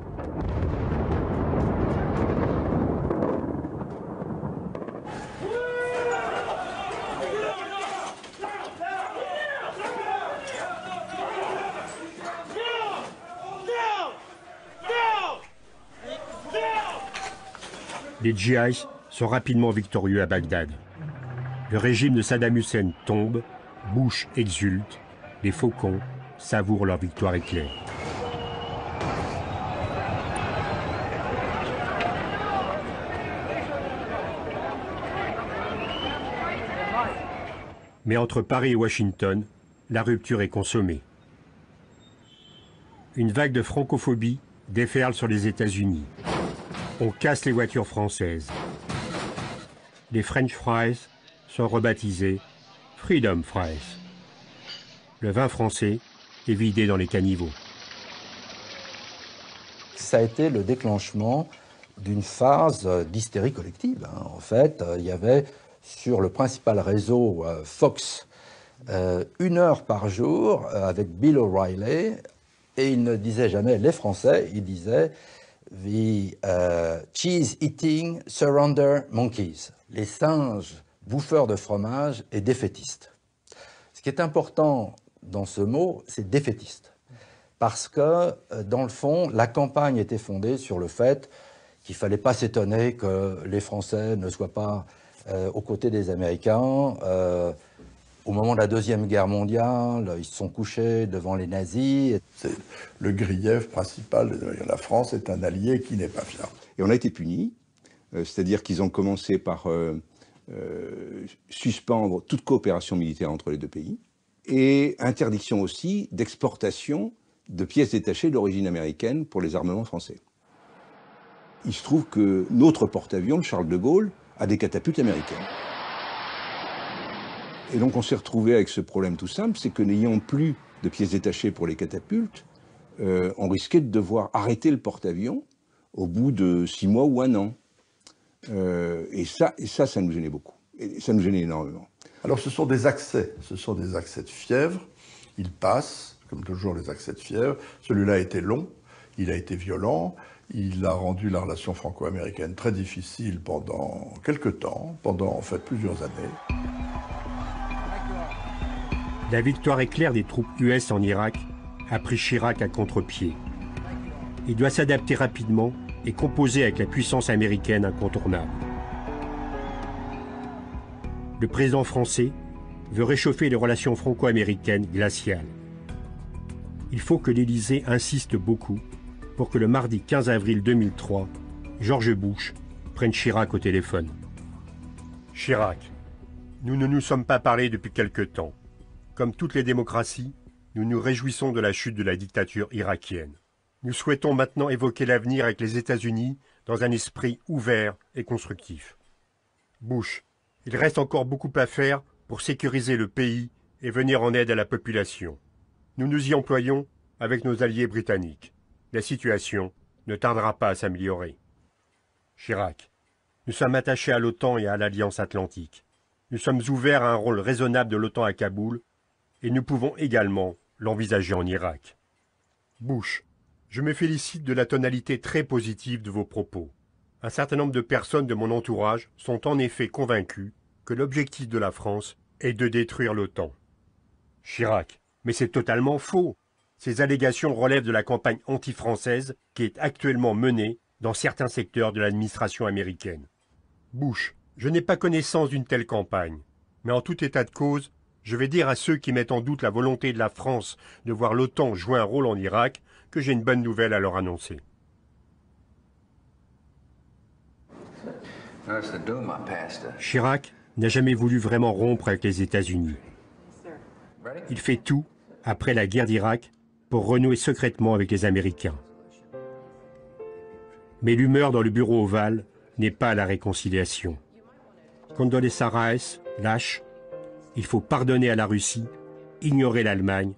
Les djihadistes sont rapidement victorieux à Bagdad. Le régime de Saddam Hussein tombe, Bush exulte, les faucons savourent leur victoire éclair. Mais entre Paris et Washington, la rupture est consommée. Une vague de francophobie déferle sur les États-Unis. On casse les voitures françaises. Les French fries sont rebaptisés Freedom Fries. Le vin français est vidé dans les caniveaux. Ça a été le déclenchement d'une phase d'hystérie collective. En fait, il y avait sur le principal réseau Fox 1 heure par jour avec Bill O'Reilly, et il ne disait jamais les Français, il disait the cheese-eating surrender monkeys, les singes bouffeurs de fromage et défaitistes. Ce qui est important dans ce mot, c'est défaitiste. Parce que, dans le fond, la campagne était fondée sur le fait qu'il ne fallait pas s'étonner que les Français ne soient pas aux côtés des Américains. Au moment de la Deuxième Guerre mondiale, ils se sont couchés devant les nazis. C'est le grief principal. La France est un allié qui n'est pas fiable. Et on a été punis, c'est-à-dire qu'ils ont commencé par suspendre toute coopération militaire entre les deux pays, et interdiction aussi d'exportation de pièces détachées d'origine américaine pour les armements français. Il se trouve que notre porte-avions, le Charles de Gaulle, a des catapultes américaines. Et donc on s'est retrouvé avec ce problème tout simple, c'est que n'ayant plus de pièces détachées pour les catapultes, on risquait de devoir arrêter le porte-avions au bout de 6 mois ou 1 an. Et ça nous gênait beaucoup. Et ça nous gênait énormément. Alors ce sont des accès de fièvre. Ils passent, comme toujours les accès de fièvre. Celui-là a été long, il a été violent, il a rendu la relation franco-américaine très difficile pendant quelques temps, pendant en fait plusieurs années. La victoire éclair des troupes US en Irak a pris Chirac à contre-pied. Il doit s'adapter rapidement et composer avec la puissance américaine incontournable. Le président français veut réchauffer les relations franco-américaines glaciales. Il faut que l'Élysée insiste beaucoup pour que le mardi 15 avril 2003, George Bush prenne Chirac au téléphone. Chirac, nous ne nous sommes pas parlé depuis quelque temps. Comme toutes les démocraties, nous nous réjouissons de la chute de la dictature irakienne. Nous souhaitons maintenant évoquer l'avenir avec les États-Unis dans un esprit ouvert et constructif. Bush, il reste encore beaucoup à faire pour sécuriser le pays et venir en aide à la population. Nous nous y employons avec nos alliés britanniques. La situation ne tardera pas à s'améliorer. Chirac, nous sommes attachés à l'OTAN et à l'Alliance Atlantique. Nous sommes ouverts à un rôle raisonnable de l'OTAN à Kaboul et nous pouvons également l'envisager en Irak. Bush, je me félicite de la tonalité très positive de vos propos. Un certain nombre de personnes de mon entourage sont en effet convaincues que l'objectif de la France est de détruire l'OTAN. Chirac, mais c'est totalement faux. Ces allégations relèvent de la campagne anti-française qui est actuellement menée dans certains secteurs de l'administration américaine. Bush, je n'ai pas connaissance d'une telle campagne, mais en tout état de cause, je vais dire à ceux qui mettent en doute la volonté de la France de voir l'OTAN jouer un rôle en Irak que j'ai une bonne nouvelle à leur annoncer. Chirac n'a jamais voulu vraiment rompre avec les États-Unis. Il fait tout, après la guerre d'Irak, pour renouer secrètement avec les Américains. Mais l'humeur dans le bureau ovale n'est pas à la réconciliation. Condoleezza Rice lâche, il faut pardonner à la Russie, ignorer l'Allemagne,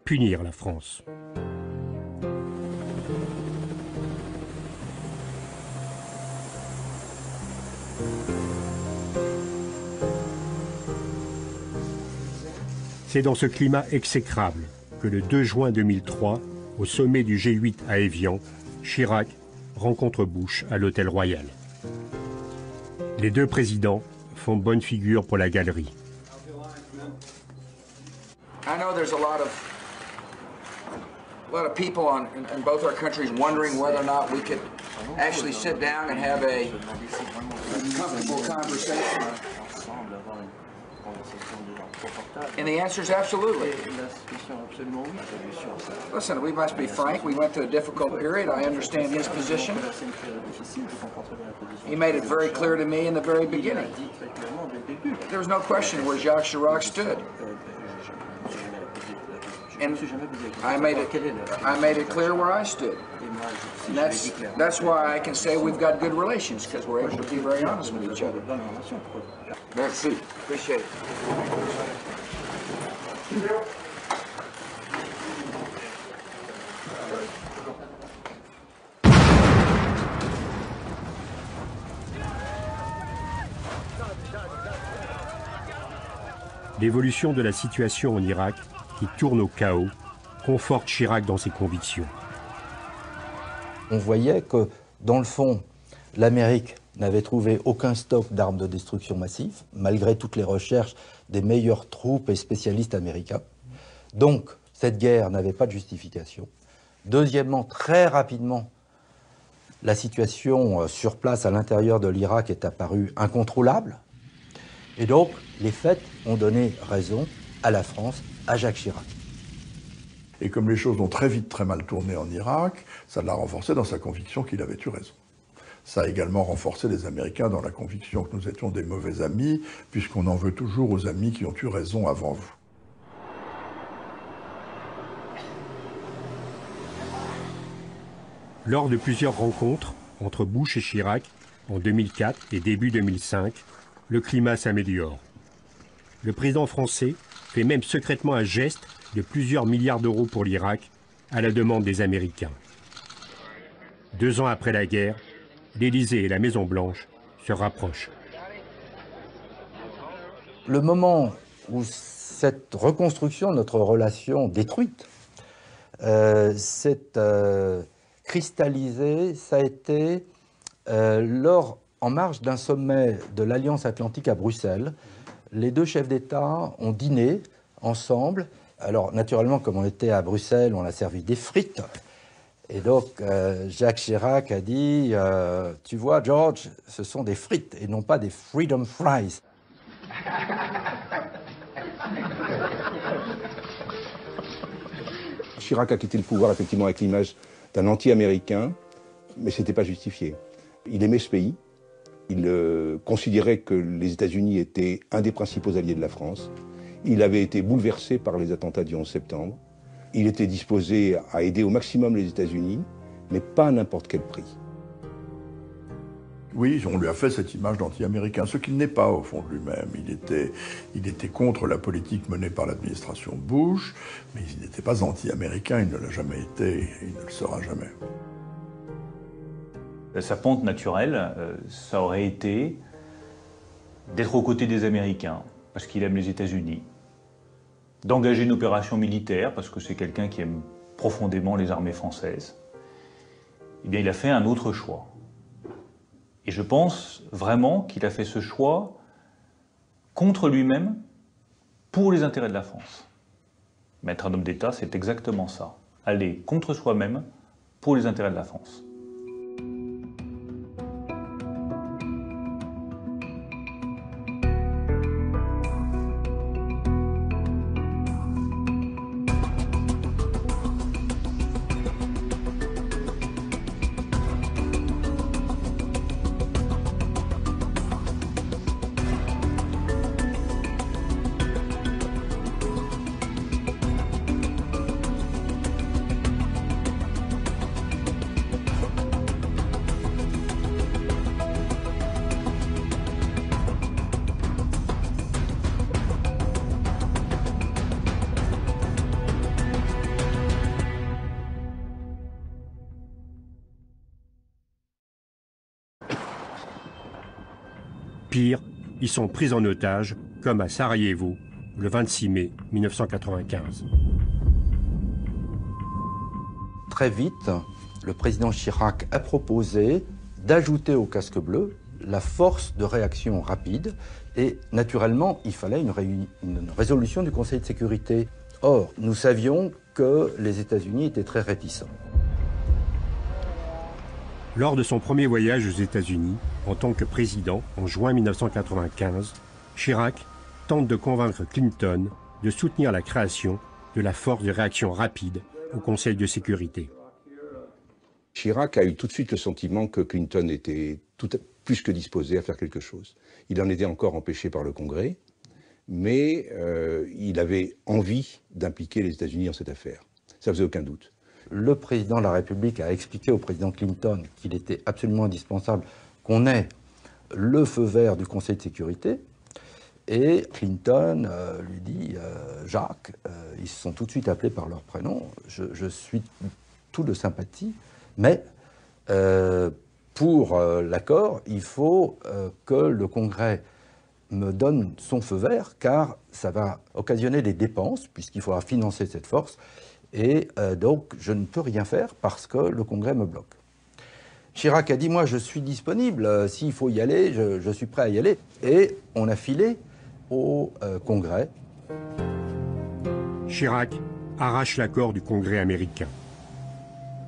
punir la France. C'est dans ce climat exécrable que le 2 juin 2003, au sommet du G8 à Évian, Chirac rencontre Bush à l'Hôtel Royal. Les deux présidents font bonne figure pour la galerie. I know there's a lot of people in both our countries wondering whether or not we could actually sit down and have a comfortable conversation. And the answer is absolutely. Listen, we must be frank. We went through a difficult period. I understand his position. He made it very clear to me in the very beginning. There was no question where Jacques Chirac stood. And I made it clear where I stood. And that's why I can say we've got good relations, because we're able to be very honest with each other. Merci. Appreciate it. L'évolution de la situation en Irak, qui tourne au chaos, conforte Chirac dans ses convictions. On voyait que, dans le fond, l'Amérique n'avait trouvé aucun stock d'armes de destruction massive, malgré toutes les recherches des meilleures troupes et spécialistes américains. Donc, cette guerre n'avait pas de justification. Deuxièmement, très rapidement, la situation sur place à l'intérieur de l'Irak est apparue incontrôlable. Et donc, les faits ont donné raison à la France, à Jacques Chirac. Et comme les choses ont très vite très mal tourné en Irak, ça l'a renforcé dans sa conviction qu'il avait eu raison. Ça a également renforcé les Américains dans la conviction que nous étions des mauvais amis, puisqu'on en veut toujours aux amis qui ont eu raison avant vous. Lors de plusieurs rencontres entre Bush et Chirac, en 2004 et début 2005, le climat s'améliore. Le président français fait même secrètement un geste de plusieurs milliards d'euros pour l'Irak, à la demande des Américains. 2 ans après la guerre, l'Élysée et la Maison-Blanche se rapprochent. Le moment où cette reconstruction de notre relation détruite s'est cristallisée, ça a été en marge d'un sommet de l'Alliance Atlantique à Bruxelles. Les deux chefs d'État ont dîné ensemble. Alors, naturellement, comme on était à Bruxelles, on a servi des frites. Et donc, Jacques Chirac a dit « Tu vois, George, ce sont des frites et non pas des freedom fries. » Chirac a quitté le pouvoir, effectivement, avec l'image d'un anti-américain, mais ce n'était pas justifié. Il aimait ce pays. Il considérait que les États-Unis étaient un des principaux alliés de la France. Il avait été bouleversé par les attentats du 11 septembre. Il était disposé à aider au maximum les États-Unis, mais pas à n'importe quel prix. Oui, on lui a fait cette image d'anti-américain, ce qu'il n'est pas au fond de lui-même. Il était contre la politique menée par l'administration Bush, mais il n'était pas anti-américain, il ne l'a jamais été, et il ne le sera jamais. Sa pente naturelle, ça aurait été d'être aux côtés des Américains, parce qu'il aime les États-Unis, d'engager une opération militaire, parce que c'est quelqu'un qui aime profondément les armées françaises. Eh bien, il a fait un autre choix. Et je pense vraiment qu'il a fait ce choix contre lui-même, pour les intérêts de la France. Mais être un homme d'État, c'est exactement ça. Aller contre soi-même, pour les intérêts de la France. Pire, ils sont pris en otage, comme à Sarajevo, le 26 mai 1995. Très vite, le président Chirac a proposé d'ajouter au casque bleu la force de réaction rapide et naturellement, il fallait une résolution du Conseil de sécurité. Or, nous savions que les États-Unis étaient très réticents. Lors de son premier voyage aux États-Unis, en tant que président, en juin 1995, Chirac tente de convaincre Clinton de soutenir la création de la force de réaction rapide au Conseil de sécurité. Chirac a eu tout de suite le sentiment que Clinton était plus que disposé à faire quelque chose. Il en était encore empêché par le Congrès, mais il avait envie d'impliquer les États-Unis dans cette affaire. Ça faisait aucun doute. Le président de la République a expliqué au président Clinton qu'il était absolument indispensable qu'on ait le feu vert du Conseil de sécurité. Et Clinton lui dit « Jacques, ils se sont tout de suite appelés par leur prénom, je suis tout de sympathie, mais pour l'accord, il faut que le Congrès me donne son feu vert, car ça va occasionner des dépenses, puisqu'il faudra financer cette force. Et donc, je ne peux rien faire parce que le Congrès me bloque. » Chirac a dit « Moi, je suis disponible. S'il faut y aller, je suis prêt à y aller. » Et on a filé au Congrès. Chirac arrache l'accord du Congrès américain.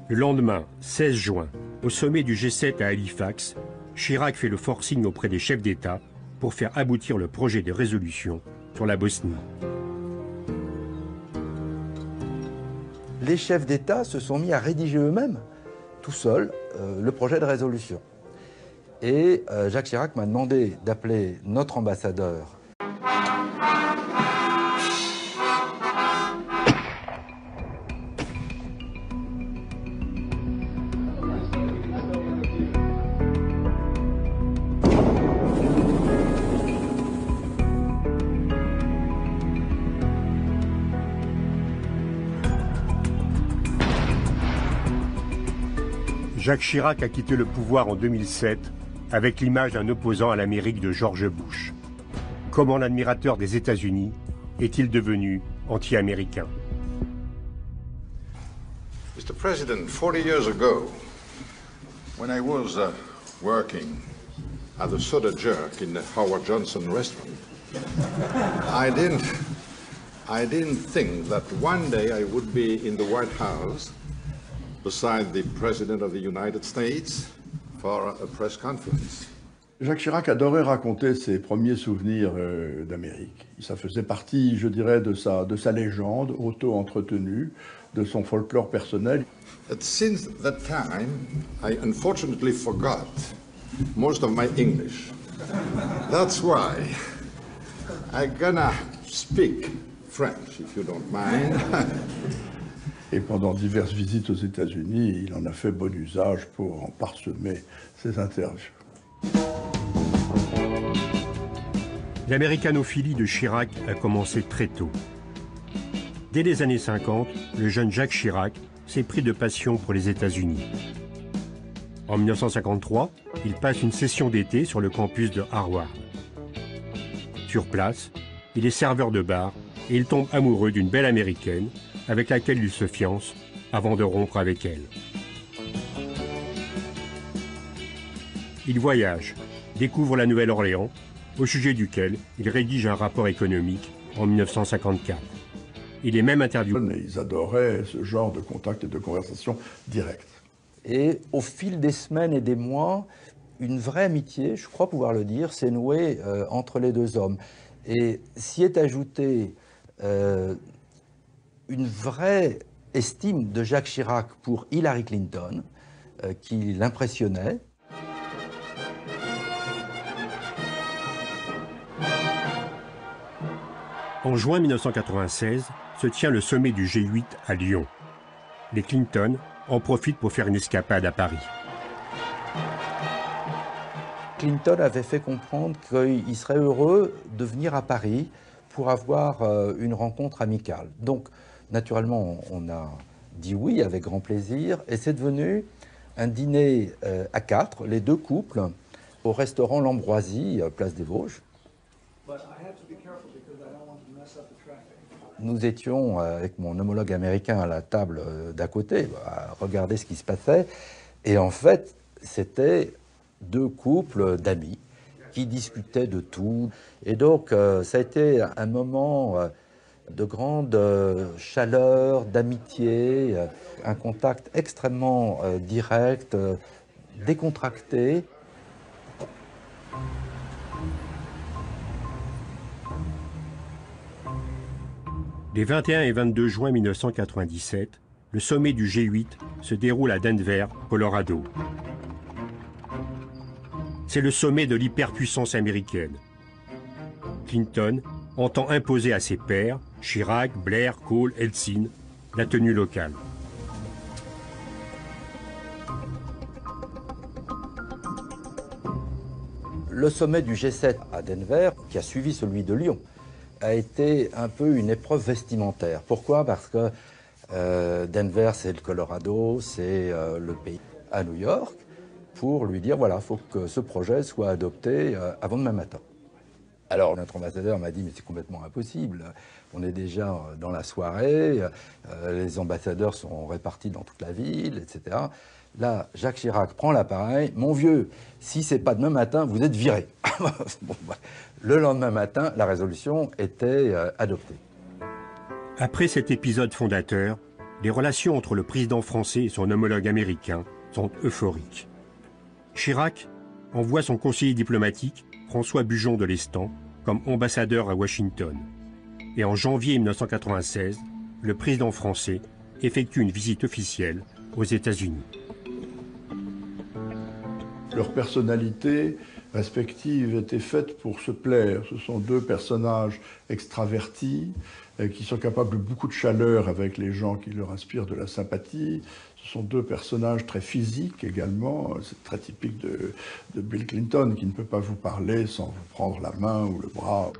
Le lendemain, 16 juin, au sommet du G7 à Halifax, Chirac fait le forcing auprès des chefs d'État pour faire aboutir le projet de résolution sur la Bosnie. Les chefs d'État se sont mis à rédiger eux-mêmes, tout seuls, le projet de résolution. Et Jacques Chirac m'a demandé d'appeler notre ambassadeur. Jacques Chirac a quitté le pouvoir en 2007 avec l'image d'un opposant à l'Amérique de George Bush. Comment l'admirateur des États-Unis est-il devenu anti-américain? Mr. President, 40 years ago, when I was working at the Soda Jerk in the Howard Johnson restaurant, I didn't think that one day I would be in the White House beside the President of the United States for a press conference. Jacques Chirac adorait raconter ses premiers souvenirs d'Amérique. Ça faisait partie, je dirais, de sa légende auto-entretenue, de son folklore personnel. But since that time, I unfortunately forgot most of my English. That's why I'm gonna speak French, if you don't mind. Et pendant diverses visites aux États-Unis, il en a fait bon usage pour en parsemer ses interviews. L'américanophilie de Chirac a commencé très tôt. Dès les années 50, le jeune Jacques Chirac s'est pris de passion pour les États-Unis. En 1953, il passe une session d'été sur le campus de Harvard. Sur place, il est serveur de bar et il tombe amoureux d'une belle américaine avec laquelle il se fiance avant de rompre avec elle. Il voyage, découvre la Nouvelle-Orléans, au sujet duquel il rédige un rapport économique en 1954. Il est même interviewé. Ils adoraient ce genre de contact et de conversation directe. Et au fil des semaines et des mois, une vraie amitié, je crois pouvoir le dire, s'est nouée entre les deux hommes. Et s'y est ajoutée une vraie estime de Jacques Chirac pour Hillary Clinton, qui l'impressionnait. En juin 1996, se tient le sommet du G8 à Lyon. Les Clinton en profitent pour faire une escapade à Paris. Clinton avait fait comprendre qu'il serait heureux de venir à Paris pour avoir une rencontre amicale. Donc, naturellement, on a dit oui avec grand plaisir, et c'est devenu un dîner à quatre, les deux couples, au restaurant L'Ambroisie, place des Vosges. Nous étions avec mon homologue américain à la table d'à côté, à regarder ce qui se passait, et en fait, c'était deux couples d'amis qui discutaient de tout. Et donc, ça a été un moment de grande chaleur, d'amitié, un contact extrêmement direct, décontracté. Les 21 et 22 juin 1997, le sommet du G8 se déroule à Denver, Colorado. C'est le sommet de l'hyperpuissance américaine. Clinton entend imposer à ses pairs, Chirac, Blair, Kohl, Eltsine, la tenue locale. Le sommet du G7 à Denver, qui a suivi celui de Lyon, a été un peu une épreuve vestimentaire. Pourquoi? Parce que Denver, c'est le Colorado, c'est le pays à New York, pour lui dire, voilà, il faut que ce projet soit adopté avant demain matin. Alors notre ambassadeur m'a dit, mais c'est complètement impossible, on est déjà dans la soirée, les ambassadeurs sont répartis dans toute la ville, etc. Là, Jacques Chirac prend l'appareil, mon vieux, si c'est pas demain matin, vous êtes viré. Bon, bah, le lendemain matin, la résolution était adoptée. Après cet épisode fondateur, les relations entre le président français et son homologue américain sont euphoriques. Chirac envoie son conseiller diplomatique, François Bujon de Lestan, comme ambassadeur à Washington. Et en janvier 1996, le président français effectue une visite officielle aux États-Unis. Leurs personnalités respectives étaient faites pour se plaire. Ce sont deux personnages extravertis qui sont capables de beaucoup de chaleur avec les gens qui leur inspirent de la sympathie. Ce sont deux personnages très physiques également. C'est très typique de Bill Clinton qui ne peut pas vous parler sans vous prendre la main ou le bras.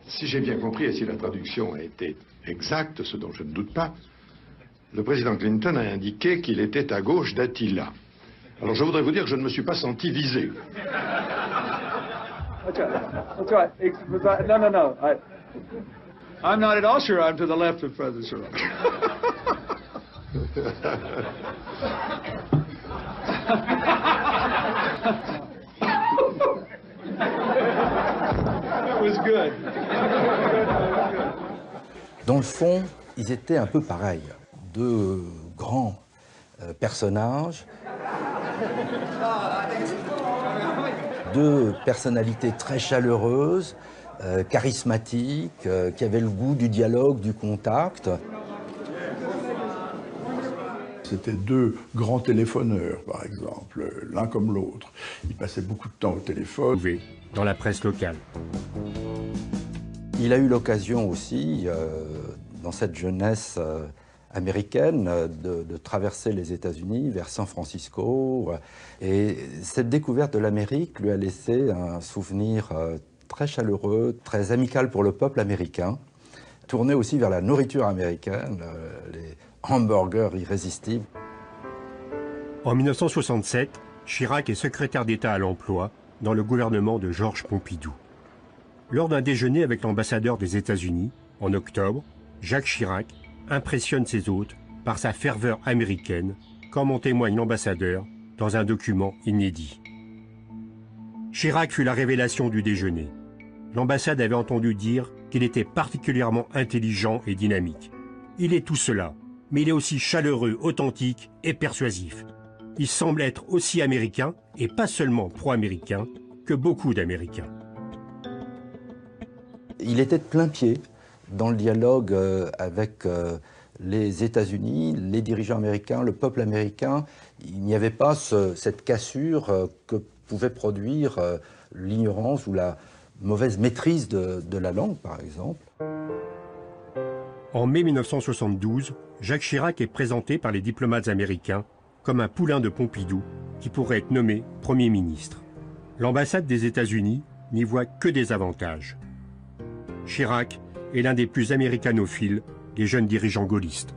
Si j'ai bien compris et si la traduction a été exacte, ce dont je ne doute pas, le président Clinton a indiqué qu'il était à gauche d'Attila. Alors je voudrais vous dire que je ne me suis pas senti visé. That's right. No. I'm not at all sure I'm to the left of President Chirac. That was good. Dans le fond, ils étaient un peu pareils. Deux grands personnages, deux personnalités très chaleureuses, charismatiques, qui avaient le goût du dialogue, du contact. C'était deux grands téléphoneurs, par exemple, l'un comme l'autre. Ils passaient beaucoup de temps au téléphone. Dans la presse locale. Il a eu l'occasion aussi, dans cette jeunesse américaine de traverser les États-Unis vers San Francisco. Et cette découverte de l'Amérique lui a laissé un souvenir très chaleureux, très amical pour le peuple américain, tourné aussi vers la nourriture américaine, les hamburgers irrésistibles. En 1967, Chirac est secrétaire d'État à l'emploi dans le gouvernement de Georges Pompidou. Lors d'un déjeuner avec l'ambassadeur des États-Unis, en octobre, Jacques Chirac impressionne ses hôtes par sa ferveur américaine, comme en témoigne l'ambassadeur dans un document inédit. Chirac fut la révélation du déjeuner. L'ambassade avait entendu dire qu'il était particulièrement intelligent et dynamique. Il est tout cela, mais il est aussi chaleureux, authentique et persuasif. Il semble être aussi américain, et pas seulement pro-américain, que beaucoup d'Américains. Il était de plein pied dans le dialogue avec les États-Unis, les dirigeants américains, le peuple américain. Il n'y avait pas cette cassure que pouvait produire l'ignorance ou la mauvaise maîtrise de la langue, par exemple. En mai 1972, Jacques Chirac est présenté par les diplomates américains comme un poulain de Pompidou qui pourrait être nommé Premier ministre. L'ambassade des États-Unis n'y voit que des avantages. Chirac est l'un des plus américanophiles des jeunes dirigeants gaullistes.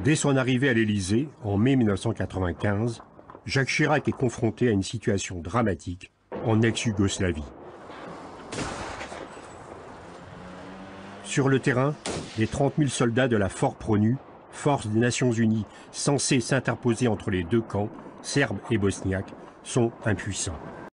Dès son arrivée à l'Élysée, en mai 1995, Jacques Chirac est confronté à une situation dramatique en ex-Yougoslavie. Sur le terrain, les 30 000 soldats de la FOR-PRONU, force des Nations Unies censée s'interposer entre les deux camps, serbes et bosniaques, sont impuissants.